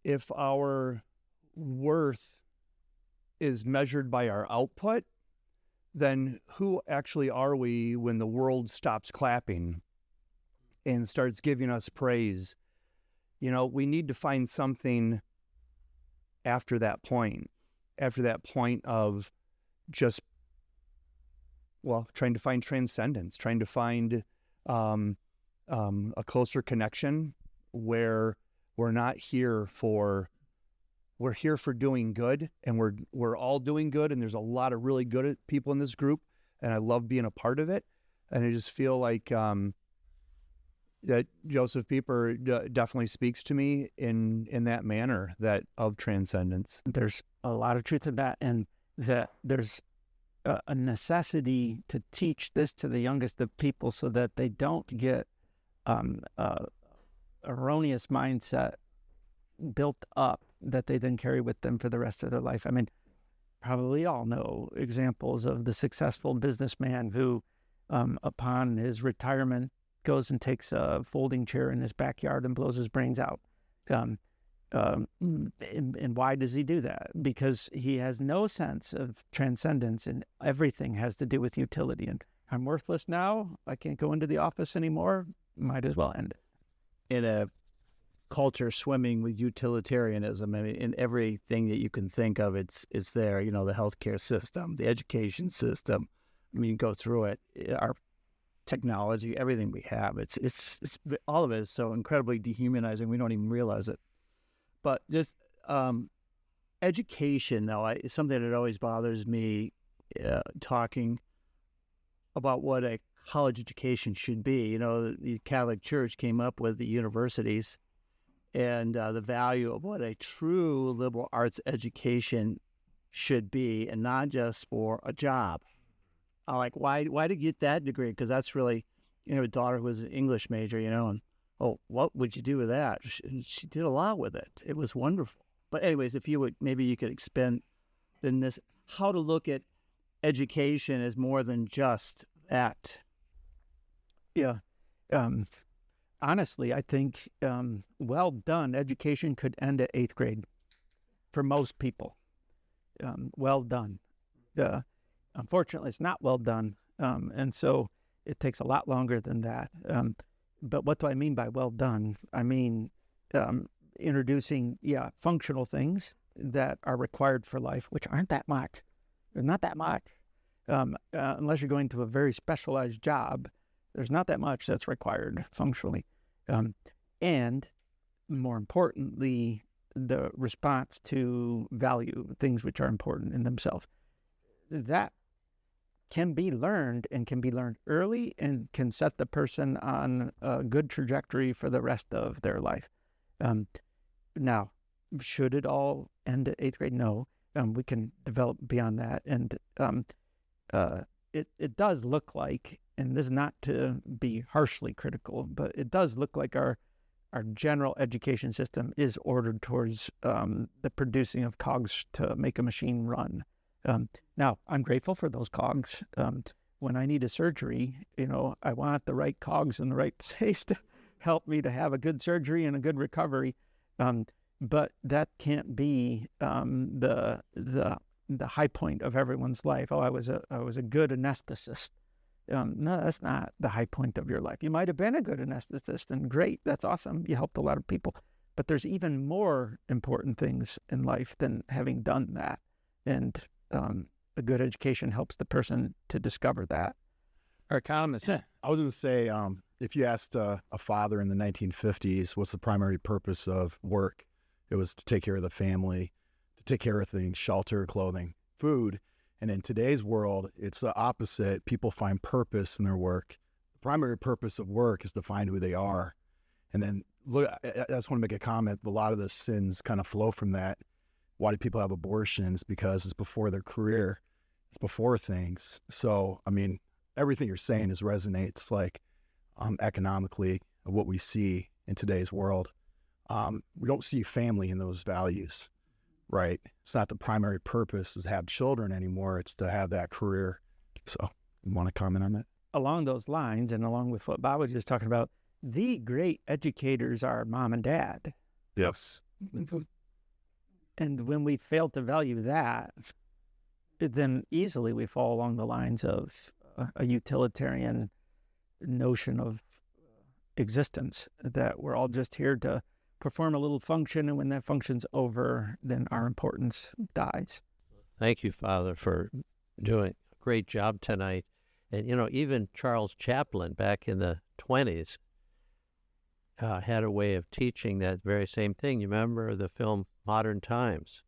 if our worth is measured by our output, then who actually are we when the world stops clapping and starts giving us praise? We need to find something after that point of just, trying to find transcendence, trying to find a closer connection where we're here for doing good, and we're all doing good, and there's a lot of really good people in this group, and I love being a part of it. And I just feel like that Josef Pieper definitely speaks to me in that manner, that of transcendence. There's a lot of truth in that, and that there's a necessity to teach this to the youngest of people so that they don't get erroneous mindset built up that they then carry with them for the rest of their life. I mean, probably all know examples of the successful businessman who, upon his retirement, goes and takes a folding chair in his backyard and blows his brains out. And why does he do that? Because he has no sense of transcendence, and everything has to do with utility. And I'm worthless now. I can't go into the office anymore. Might as well end it. In a culture swimming with utilitarianism, I mean, in everything that you can think of, it's there. The healthcare system, the education system. I mean, go through it. Our technology, everything we have. It's all of it is so incredibly dehumanizing. We don't even realize it. But just education, though, is something that always bothers me. Talking about what a college education should be. The Catholic Church came up with the universities and the value of what a true liberal arts education should be, and not just for a job. Like, why to get that degree? Because that's really, a daughter who was an English major, and, what would you do with that? She did a lot with it. It was wonderful. But anyways, if you would, maybe you could expand in this, how to look at education as more than just that. Yeah. Honestly, I think well done education could end at 8th grade for most people. Well done. Unfortunately, it's not well done, and so it takes a lot longer than that. But what do I mean by well done? I mean introducing, functional things that are required for life, which aren't that much. There's not that much. Unless you're going to a very specialized job, there's not that much that's required functionally. And more importantly, the response to value, things which are important in themselves. That can be learned and can be learned early and can set the person on a good trajectory for the rest of their life. Now, should it all end at 8th grade? No. We can develop beyond that. And it does look like, and this is not to be harshly critical, but it does look like our general education system is ordered towards the producing of cogs to make a machine run. Now, I'm grateful for those cogs. When I need a surgery, I want the right cogs in the right place to help me to have a good surgery and a good recovery. But that can't be the high point of everyone's life. Oh, I was a good anesthetist. No, that's not the high point of your life. You might have been a good anesthetist, and great, that's awesome. You helped a lot of people. But there's even more important things in life than having done that. And a good education helps the person to discover that. Our economist. I was going to say, if you asked a father in the 1950s, what's the primary purpose of work? It was to take care of the family, to take care of things, shelter, clothing, food. And in today's world, it's the opposite. People find purpose in their work. The primary purpose of work is to find who they are. And then, look, I just want to make a comment. A lot of the sins kind of flow from that. Why do people have abortions? Because it's before their career. It's before things. So, I mean, everything you're saying resonates like economically of what we see in today's world. We don't see family in those values, right? It's not the primary purpose is to have children anymore. It's to have that career. So you want to comment on that? Along those lines, and along with what Bob was just talking about, the great educators are mom and dad. Yes. And when we fail to value that, then easily we fall along the lines of a utilitarian notion of existence, that we're all just here to perform a little function, and when that function's over, then our importance dies. Thank you, Father, for doing a great job tonight. And, even Charles Chaplin back in the 20s had a way of teaching that very same thing. You remember the film Modern Times,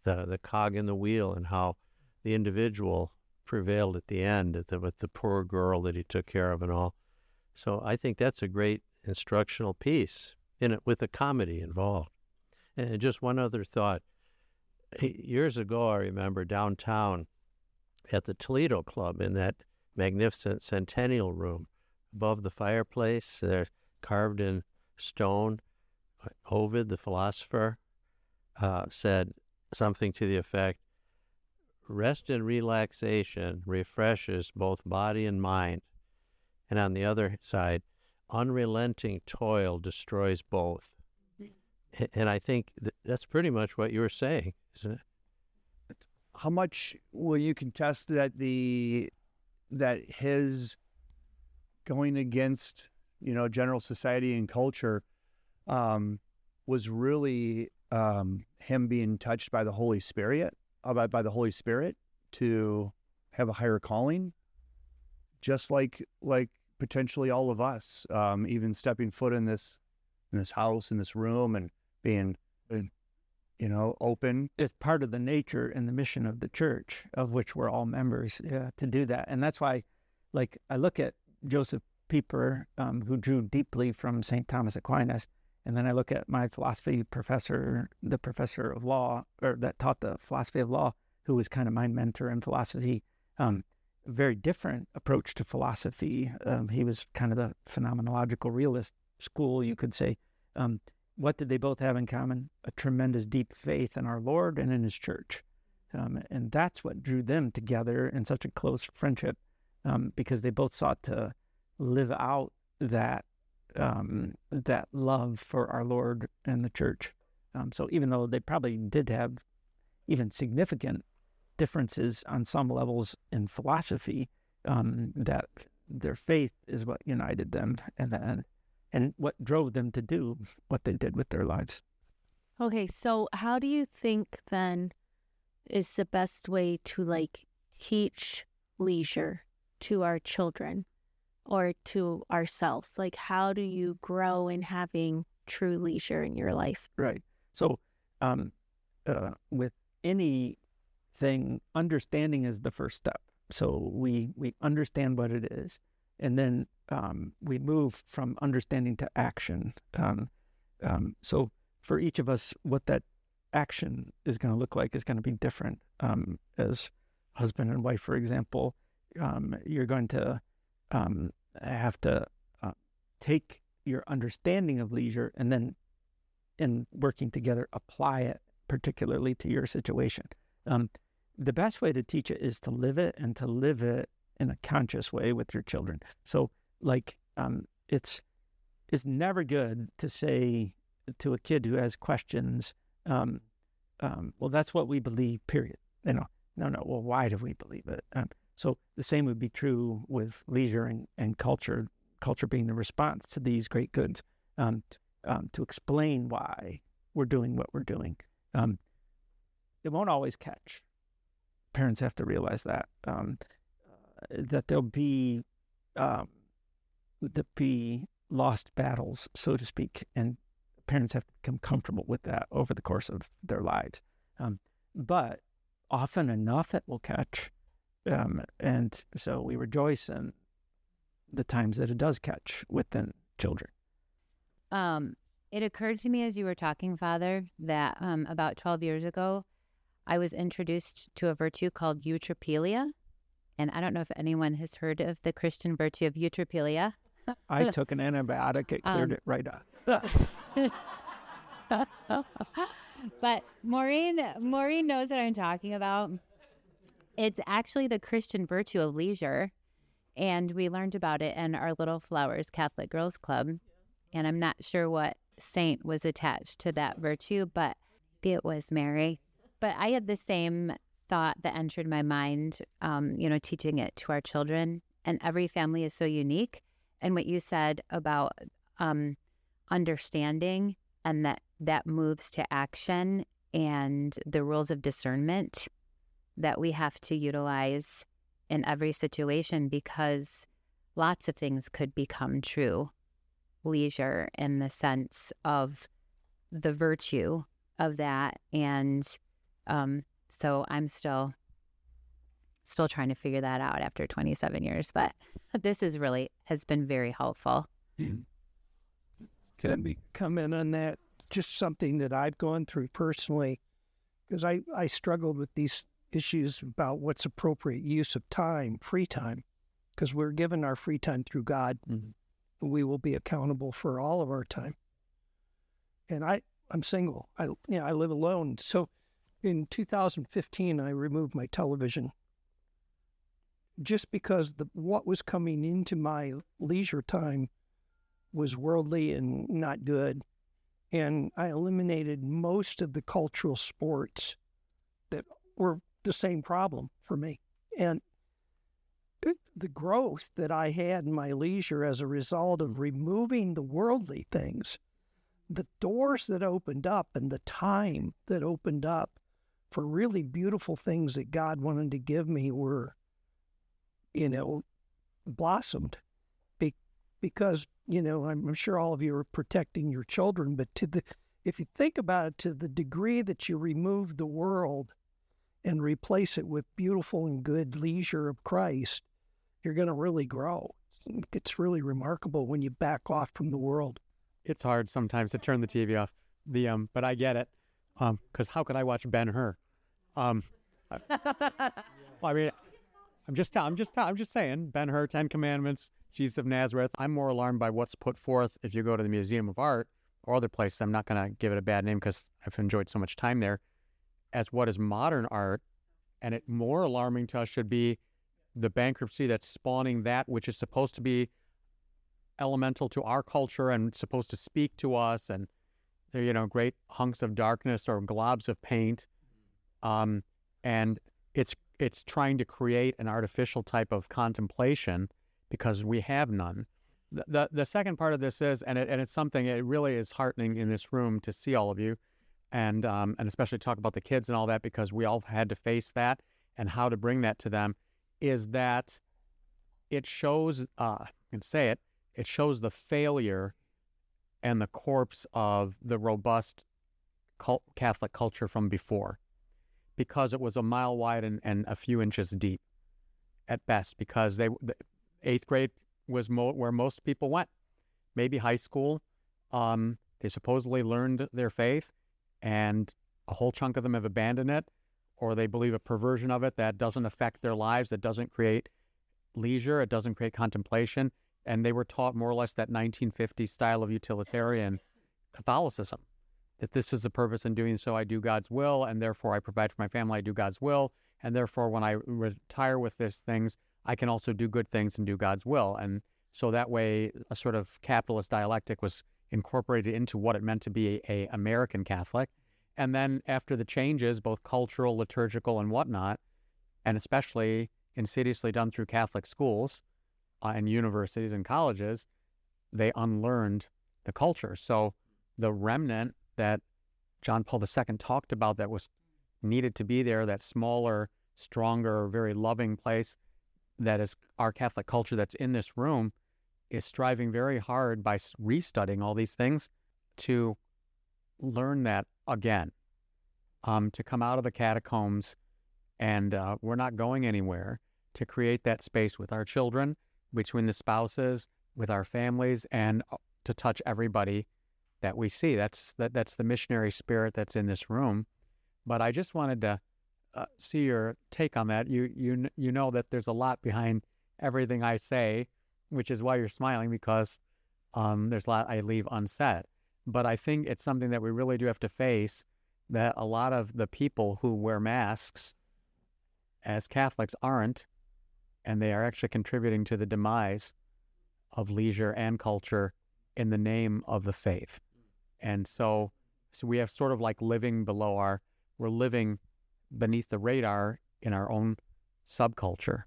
the cog in the wheel, and how the individual prevailed at the end with the poor girl that he took care of and all. So I think that's a great instructional piece in it with a comedy involved. And just one other thought. Years ago, I remember downtown at the Toledo Club in that magnificent Centennial Room above the fireplace, they're carved in stone. Ovid, the philosopher, said something to the effect, rest and relaxation refreshes both body and mind. And on the other side, unrelenting toil destroys both. And I think that's pretty much what you were saying, isn't it? How much will you contest that his going against, general society and culture was really him being touched by the Holy Spirit, by the Holy Spirit to have a higher calling, just like potentially all of us, even stepping foot in this house, in this room, and being, open. It's part of the nature and the mission of the church, of which we're all members, to do that. And that's why, I look at Josef Pieper, who drew deeply from St. Thomas Aquinas, and then I look at my philosophy professor, the professor of law, or that taught the philosophy of law, who was kind of my mentor in philosophy. Very different approach to philosophy. He was kind of the phenomenological realist school, you could say. What did they both have in common? A tremendous deep faith in our Lord and in his church. And that's what drew them together in such a close friendship, because they both sought to live out that love for our Lord and the church. So even though they probably did have even significant differences on some levels in philosophy, that their faith is what united them in the end. and what drove them to do what they did with their lives. Okay, so how do you think then is the best way to like teach leisure to our children or to ourselves? Like, how do you grow in having true leisure in your life? Right. So with anything, understanding is the first step. So we understand what it is, and then we move from understanding to action. So for each of us, what that action is going to look like is going to be different. As husband and wife, for example, you're going to have to take your understanding of leisure and then, in working together, apply it particularly to your situation. The best way to teach it is to live it, and to live it in a conscious way with your children. So, like, it's never good to say to a kid who has questions, well, that's what we believe, period. No, well, why do we believe it? So the same would be true with leisure and culture being the response to these great goods, to explain why we're doing what we're doing. It won't always catch. Parents have to realize that, that there'll be lost battles, so to speak, and parents have to become comfortable with that over the course of their lives. But often enough it will catch. And so we rejoice in the times that it does catch within children. It occurred to me as you were talking, Father, that about 12 years ago, I was introduced to a virtue called eutropelia. And I don't know if anyone has heard of the Christian virtue of eutropelia. I took an antibiotic, it cleared it right up. But Maureen knows what I'm talking about. It's actually the Christian virtue of leisure. And we learned about it in our Little Flowers Catholic Girls Club. And I'm not sure what saint was attached to that virtue, but maybe it was Mary. But I had the same thought that entered my mind, teaching it to our children. And every family is so unique. And what you said about understanding, and that moves to action, and the rules of discernment that we have to utilize in every situation, because lots of things could become true leisure in the sense of the virtue of that. And so I'm still trying to figure that out after 27 years, but this has been very helpful. Can I comment on that? Just something that I've gone through personally, because I struggled with these issues about what's appropriate use of time, free time, because we're given our free time through God. Mm-hmm. We will be accountable for all of our time. And I'm single. I live alone. So in 2015, I removed my television just because what was coming into my leisure time was worldly and not good. And I eliminated most of the cultural sports that were the same problem for me. And the growth that I had in my leisure as a result of removing the worldly things, the doors that opened up and the time that opened up for really beautiful things that God wanted to give me were, blossomed. Because, I'm sure all of you are protecting your children, but if you think about it, to the degree that you remove the world and replace it with beautiful and good leisure of Christ, you're going to really grow. It's really remarkable when you back off from the world. It's hard sometimes to turn the TV off. But I get it. Because how could I watch Ben-Hur? I'm just saying, Ben-Hur, 10 Commandments, Jesus of Nazareth. I'm more alarmed by what's put forth if you go to the Museum of Art or other places. I'm not going to give it a bad name because I've enjoyed so much time there, as what is modern art. And it more alarming to us should be the bankruptcy that's spawning that which is supposed to be elemental to our culture and supposed to speak to us, and they're, great hunks of darkness or globs of paint. And it's trying to create an artificial type of contemplation because we have none. The second part of this is, and it's something, it really is heartening in this room to see all of you, and especially talk about the kids and all that, because we all had to face that and how to bring that to them, is that it shows, I can say it, it shows the failure and the corpse of the robust Catholic culture from before, because it was a mile wide and a few inches deep at best, because the eighth grade was where most people went. Maybe high school, they supposedly learned their faith, and a whole chunk of them have abandoned it, or they believe a perversion of it that doesn't affect their lives, that doesn't create leisure, it doesn't create contemplation, and they were taught more or less that 1950s style of utilitarian Catholicism, that this is the purpose in doing so, I do God's will, and therefore I provide for my family, I do God's will, and therefore when I retire with these things, I can also do good things and do God's will. And so that way, a sort of capitalist dialectic was incorporated into what it meant to be a American Catholic. And then after the changes, both cultural, liturgical, and whatnot, and especially insidiously done through Catholic schools and universities and colleges, they unlearned the culture. So the remnant that John Paul II talked about that was needed to be there, that smaller, stronger, very loving place that is our Catholic culture that's in this room, is striving very hard by restudying all these things to learn that again, to come out of the catacombs, and we're not going anywhere, to create that space with our children, between the spouses, with our families, and to touch everybody that we see. That's the missionary spirit that's in this room. But I just wanted to see your take on that. You know that there's a lot behind everything I say, which is why you're smiling, because there's a lot I leave unsaid. But I think it's something that we really do have to face, that a lot of the people who wear masks as Catholics aren't, and they are actually contributing to the demise of leisure and culture in the name of the faith. And so we have sort of like we're living beneath the radar in our own subculture.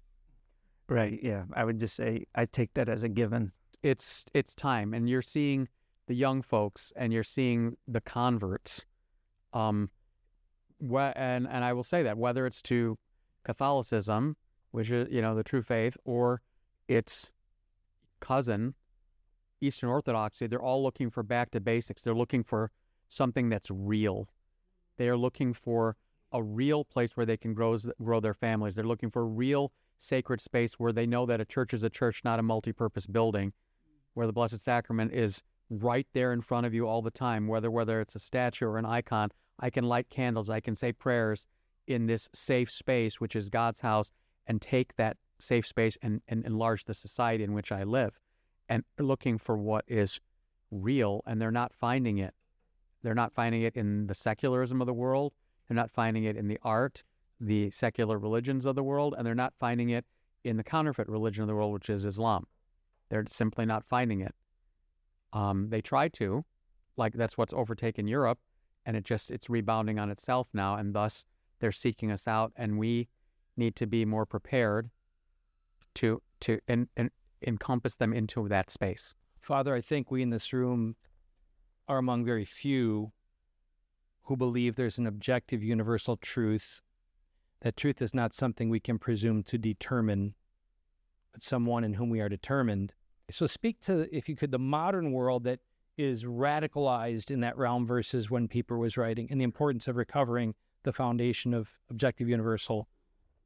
Right, yeah. I would just say I take that as a given. It's time, and you're seeing the young folks, and you're seeing the converts. And I will say that whether it's to Catholicism, which is, the true faith, or its cousin, Eastern Orthodoxy, they're all looking for back to basics. They're looking for something that's real. They are looking for a real place where they can grow their families. They're looking for a real sacred space where they know that a church is a church, not a multi-purpose building, where the Blessed Sacrament is right there in front of you all the time, whether it's a statue or an icon. I can light candles, I can say prayers in this safe space, which is God's house, and take that safe space and enlarge the society in which I live. And they're looking for what is real, and they're not finding it. They're not finding it in the secularism of the world. They're not finding it in the art, the secular religions of the world, and they're not finding it in the counterfeit religion of the world, which is Islam. They're simply not finding it. They try to, like that's what's overtaken Europe, and it's rebounding on itself now, and thus they're seeking us out, and we need to be more prepared to encompass them into that space. Father, I think we in this room are among very few who believe there's an objective universal truth. That truth is not something we can presume to determine, but someone in whom we are determined. So speak to, if you could, the modern world that is radicalized in that realm versus when Pieper was writing, and the importance of recovering the foundation of objective universal.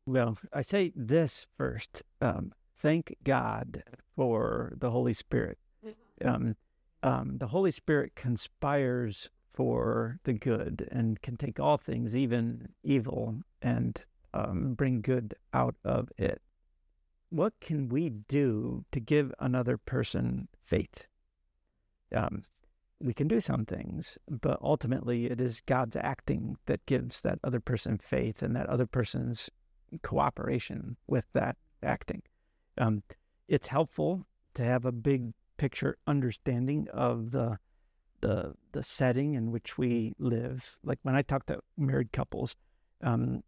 Well, I say this first. Thank God for the Holy Spirit. The Holy Spirit conspires for the good and can take all things, even evil, and bring good out of it. What can we do to give another person faith? We can do some things, but ultimately it is God's acting that gives that other person faith and that other person's cooperation with that acting. It's helpful to have a big picture understanding of the setting in which we live. Like when I talk to married couples, or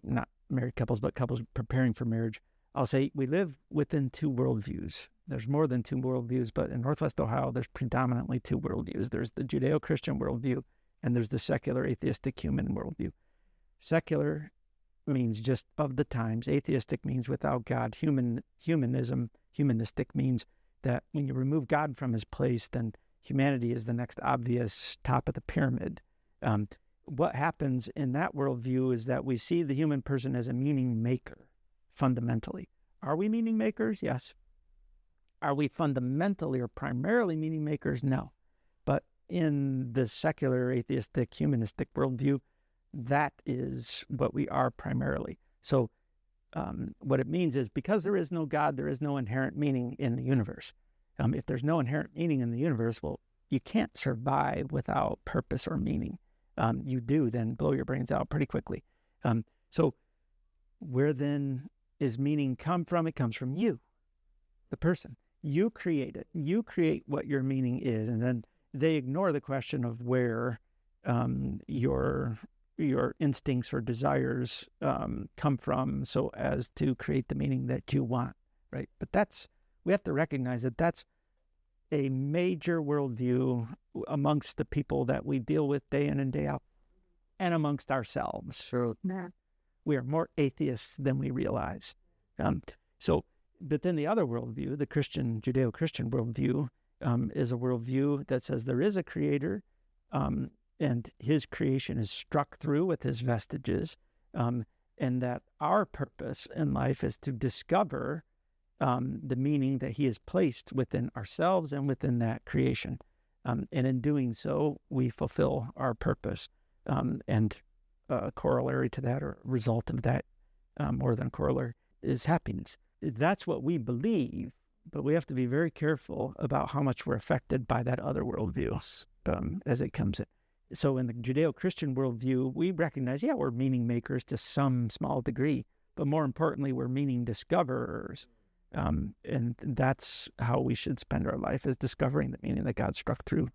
not married couples, but couples preparing for marriage, I'll say we live within two worldviews. There's more than two worldviews, but in Northwest Ohio, there's predominantly two worldviews. There's the Judeo-Christian worldview, and there's the secular atheistic human worldview. Secular means just of the times. Atheistic means without God. Humanistic means that when you remove God from his place, then humanity is the next obvious top of the pyramid. What happens in that worldview is that we see the human person as a meaning maker, fundamentally. Are we meaning makers? Yes. Are we fundamentally or primarily meaning makers? No. But in the secular, atheistic, humanistic worldview, that is what we are primarily. So what it means is because there is no God, there is no inherent meaning in the universe. If there's no inherent meaning in the universe, well, you can't survive without purpose or meaning. You do, then blow your brains out pretty quickly. So where then is meaning come from? It comes from you, the person. You create it. You create what your meaning is. And then they ignore the question of where your instincts or desires come from so as to create the meaning that you want, right? But we have to recognize that that's a major worldview amongst the people that we deal with day in and day out and amongst ourselves. So we are more atheists than we realize. But then the other worldview, the Christian, Judeo-Christian worldview, is a worldview that says there is a creator, and his creation is struck through with his vestiges, and that our purpose in life is to discover the meaning that he has placed within ourselves and within that creation. And in doing so, we fulfill our purpose. And a corollary to that, or a result of that, more than corollary, is happiness. That's what we believe, but we have to be very careful about how much we're affected by that other worldview as it comes in. So in the Judeo-Christian worldview, we recognize, we're meaning makers to some small degree, but more importantly, we're meaning discoverers. And that's how we should spend our life, is discovering the meaning that God struck through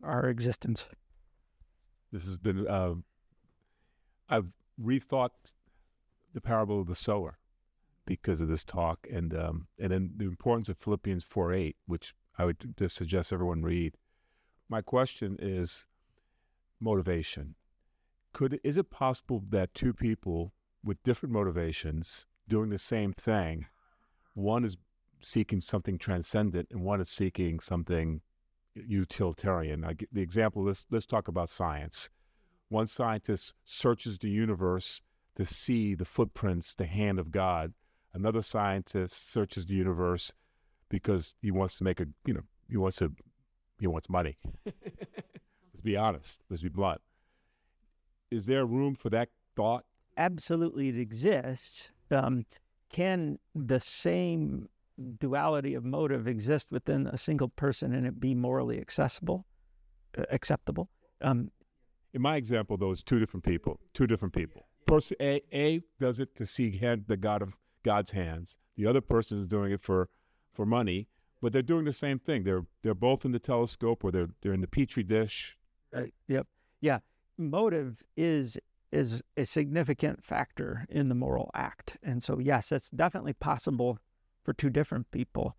our existence. This has been, I've rethought the parable of the sower because of this talk, and then the importance of Philippians 4:8, which I would just suggest everyone read. My question is motivation. Is it possible that two people with different motivations doing the same thing, one is seeking something transcendent and one is seeking something utilitarian? The example, let's talk about science. One scientist searches the universe to see the footprints, the hand of God. Another scientist searches the universe because he wants to make he wants money. Let's be honest. Let's be blunt. Is there room for that thought? Absolutely, it exists. Can the same duality of motive exist within a single person and it be morally acceptable? In my example, though, it's two different people. Person A does it to see the God's hands. The other person is doing it for money, but they're doing the same thing. They're both in the telescope, or they're in the petri dish. Yep. Yeah. Motive is a significant factor in the moral act. And so, yes, it's definitely possible for two different people.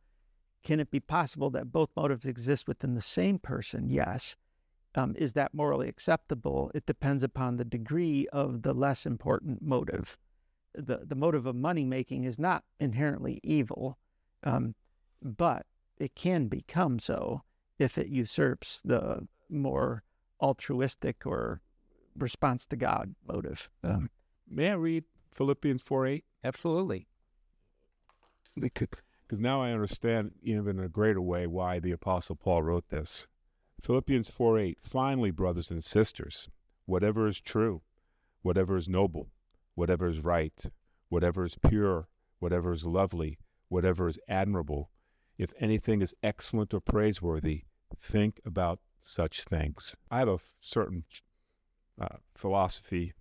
Can it be possible that both motives exist within the same person? Yes. Is that morally acceptable? It depends upon the degree of the less important motive. The motive of money-making is not inherently evil, but it can become so if it usurps the more altruistic or response to God motive. May I read Philippians 4:8? Absolutely. Because now I understand even in a greater way why the Apostle Paul wrote this. Philippians 4:8, finally, brothers and sisters, whatever is true, whatever is noble, whatever is right, whatever is pure, whatever is lovely, whatever is admirable, if anything is excellent or praiseworthy, think about such things. I have a certain philosophy,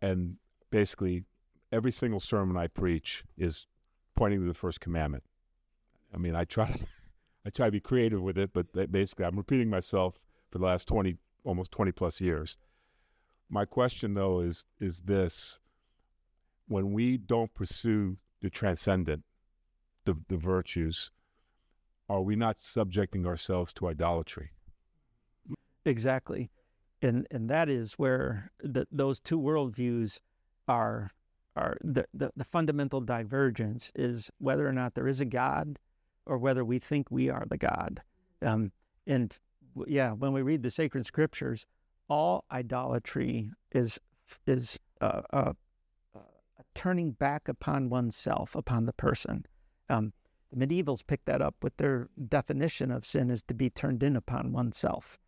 and basically every single sermon I preach is pointing to the first commandment. I mean, I try to be creative with it, but basically I'm repeating myself for the last almost 20 plus years. My question, though, is this: when we don't pursue the transcendent, the virtues, are we not subjecting ourselves to idolatry? Exactly. And that is where those two worldviews are the fundamental divergence is whether or not there is a God or whether we think we are the God. When we read the sacred scriptures, all idolatry is a turning back upon oneself, upon the person. The medievals picked that up with their definition of sin is to be turned in upon oneself.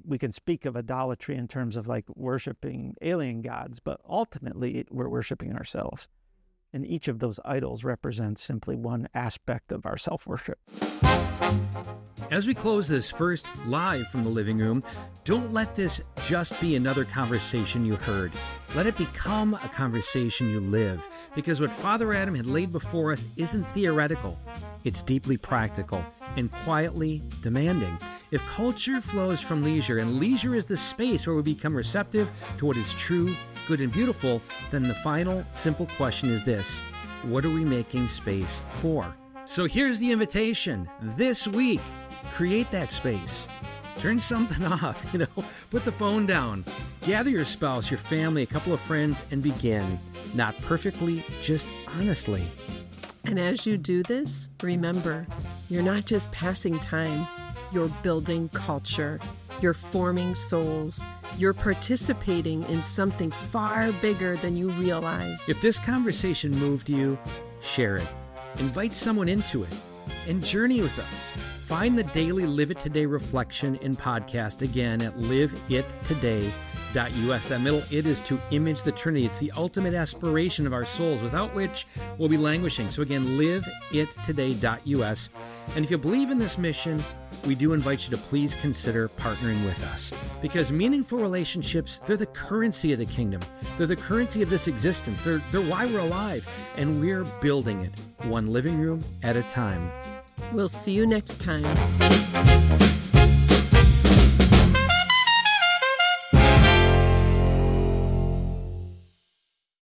We can speak of idolatry in terms of like worshiping alien gods, but ultimately we're worshiping ourselves. And each of those idols represents simply one aspect of our self-worship. As we close this first live from the living room, don't let this just be another conversation you heard. Let it become a conversation you live, because what Father Adam had laid before us isn't theoretical. It's deeply practical and quietly demanding. If culture flows from leisure, and leisure is the space where we become receptive to what is true, good, and beautiful, then the final simple question is this: what are we making space for? So here's the invitation. This week, create that space. Turn something off, put the phone down. Gather your spouse, your family, a couple of friends, and begin. Not perfectly, just honestly. And as you do this, remember, you're not just passing time. You're building culture. You're forming souls. You're participating in something far bigger than you realize. If this conversation moved you, share it. Invite someone into it and journey with us. Find the daily Live It Today reflection and podcast again at liveittoday.us. That middle it is to image the Trinity. It's the ultimate aspiration of our souls, without which we'll be languishing. So again, liveittoday.us. And if you believe in this mission, we do invite you to please consider partnering with us. Because meaningful relationships, they're the currency of the kingdom. They're the currency of this existence. They're why we're alive. And we're building it, one living room at a time. We'll see you next time.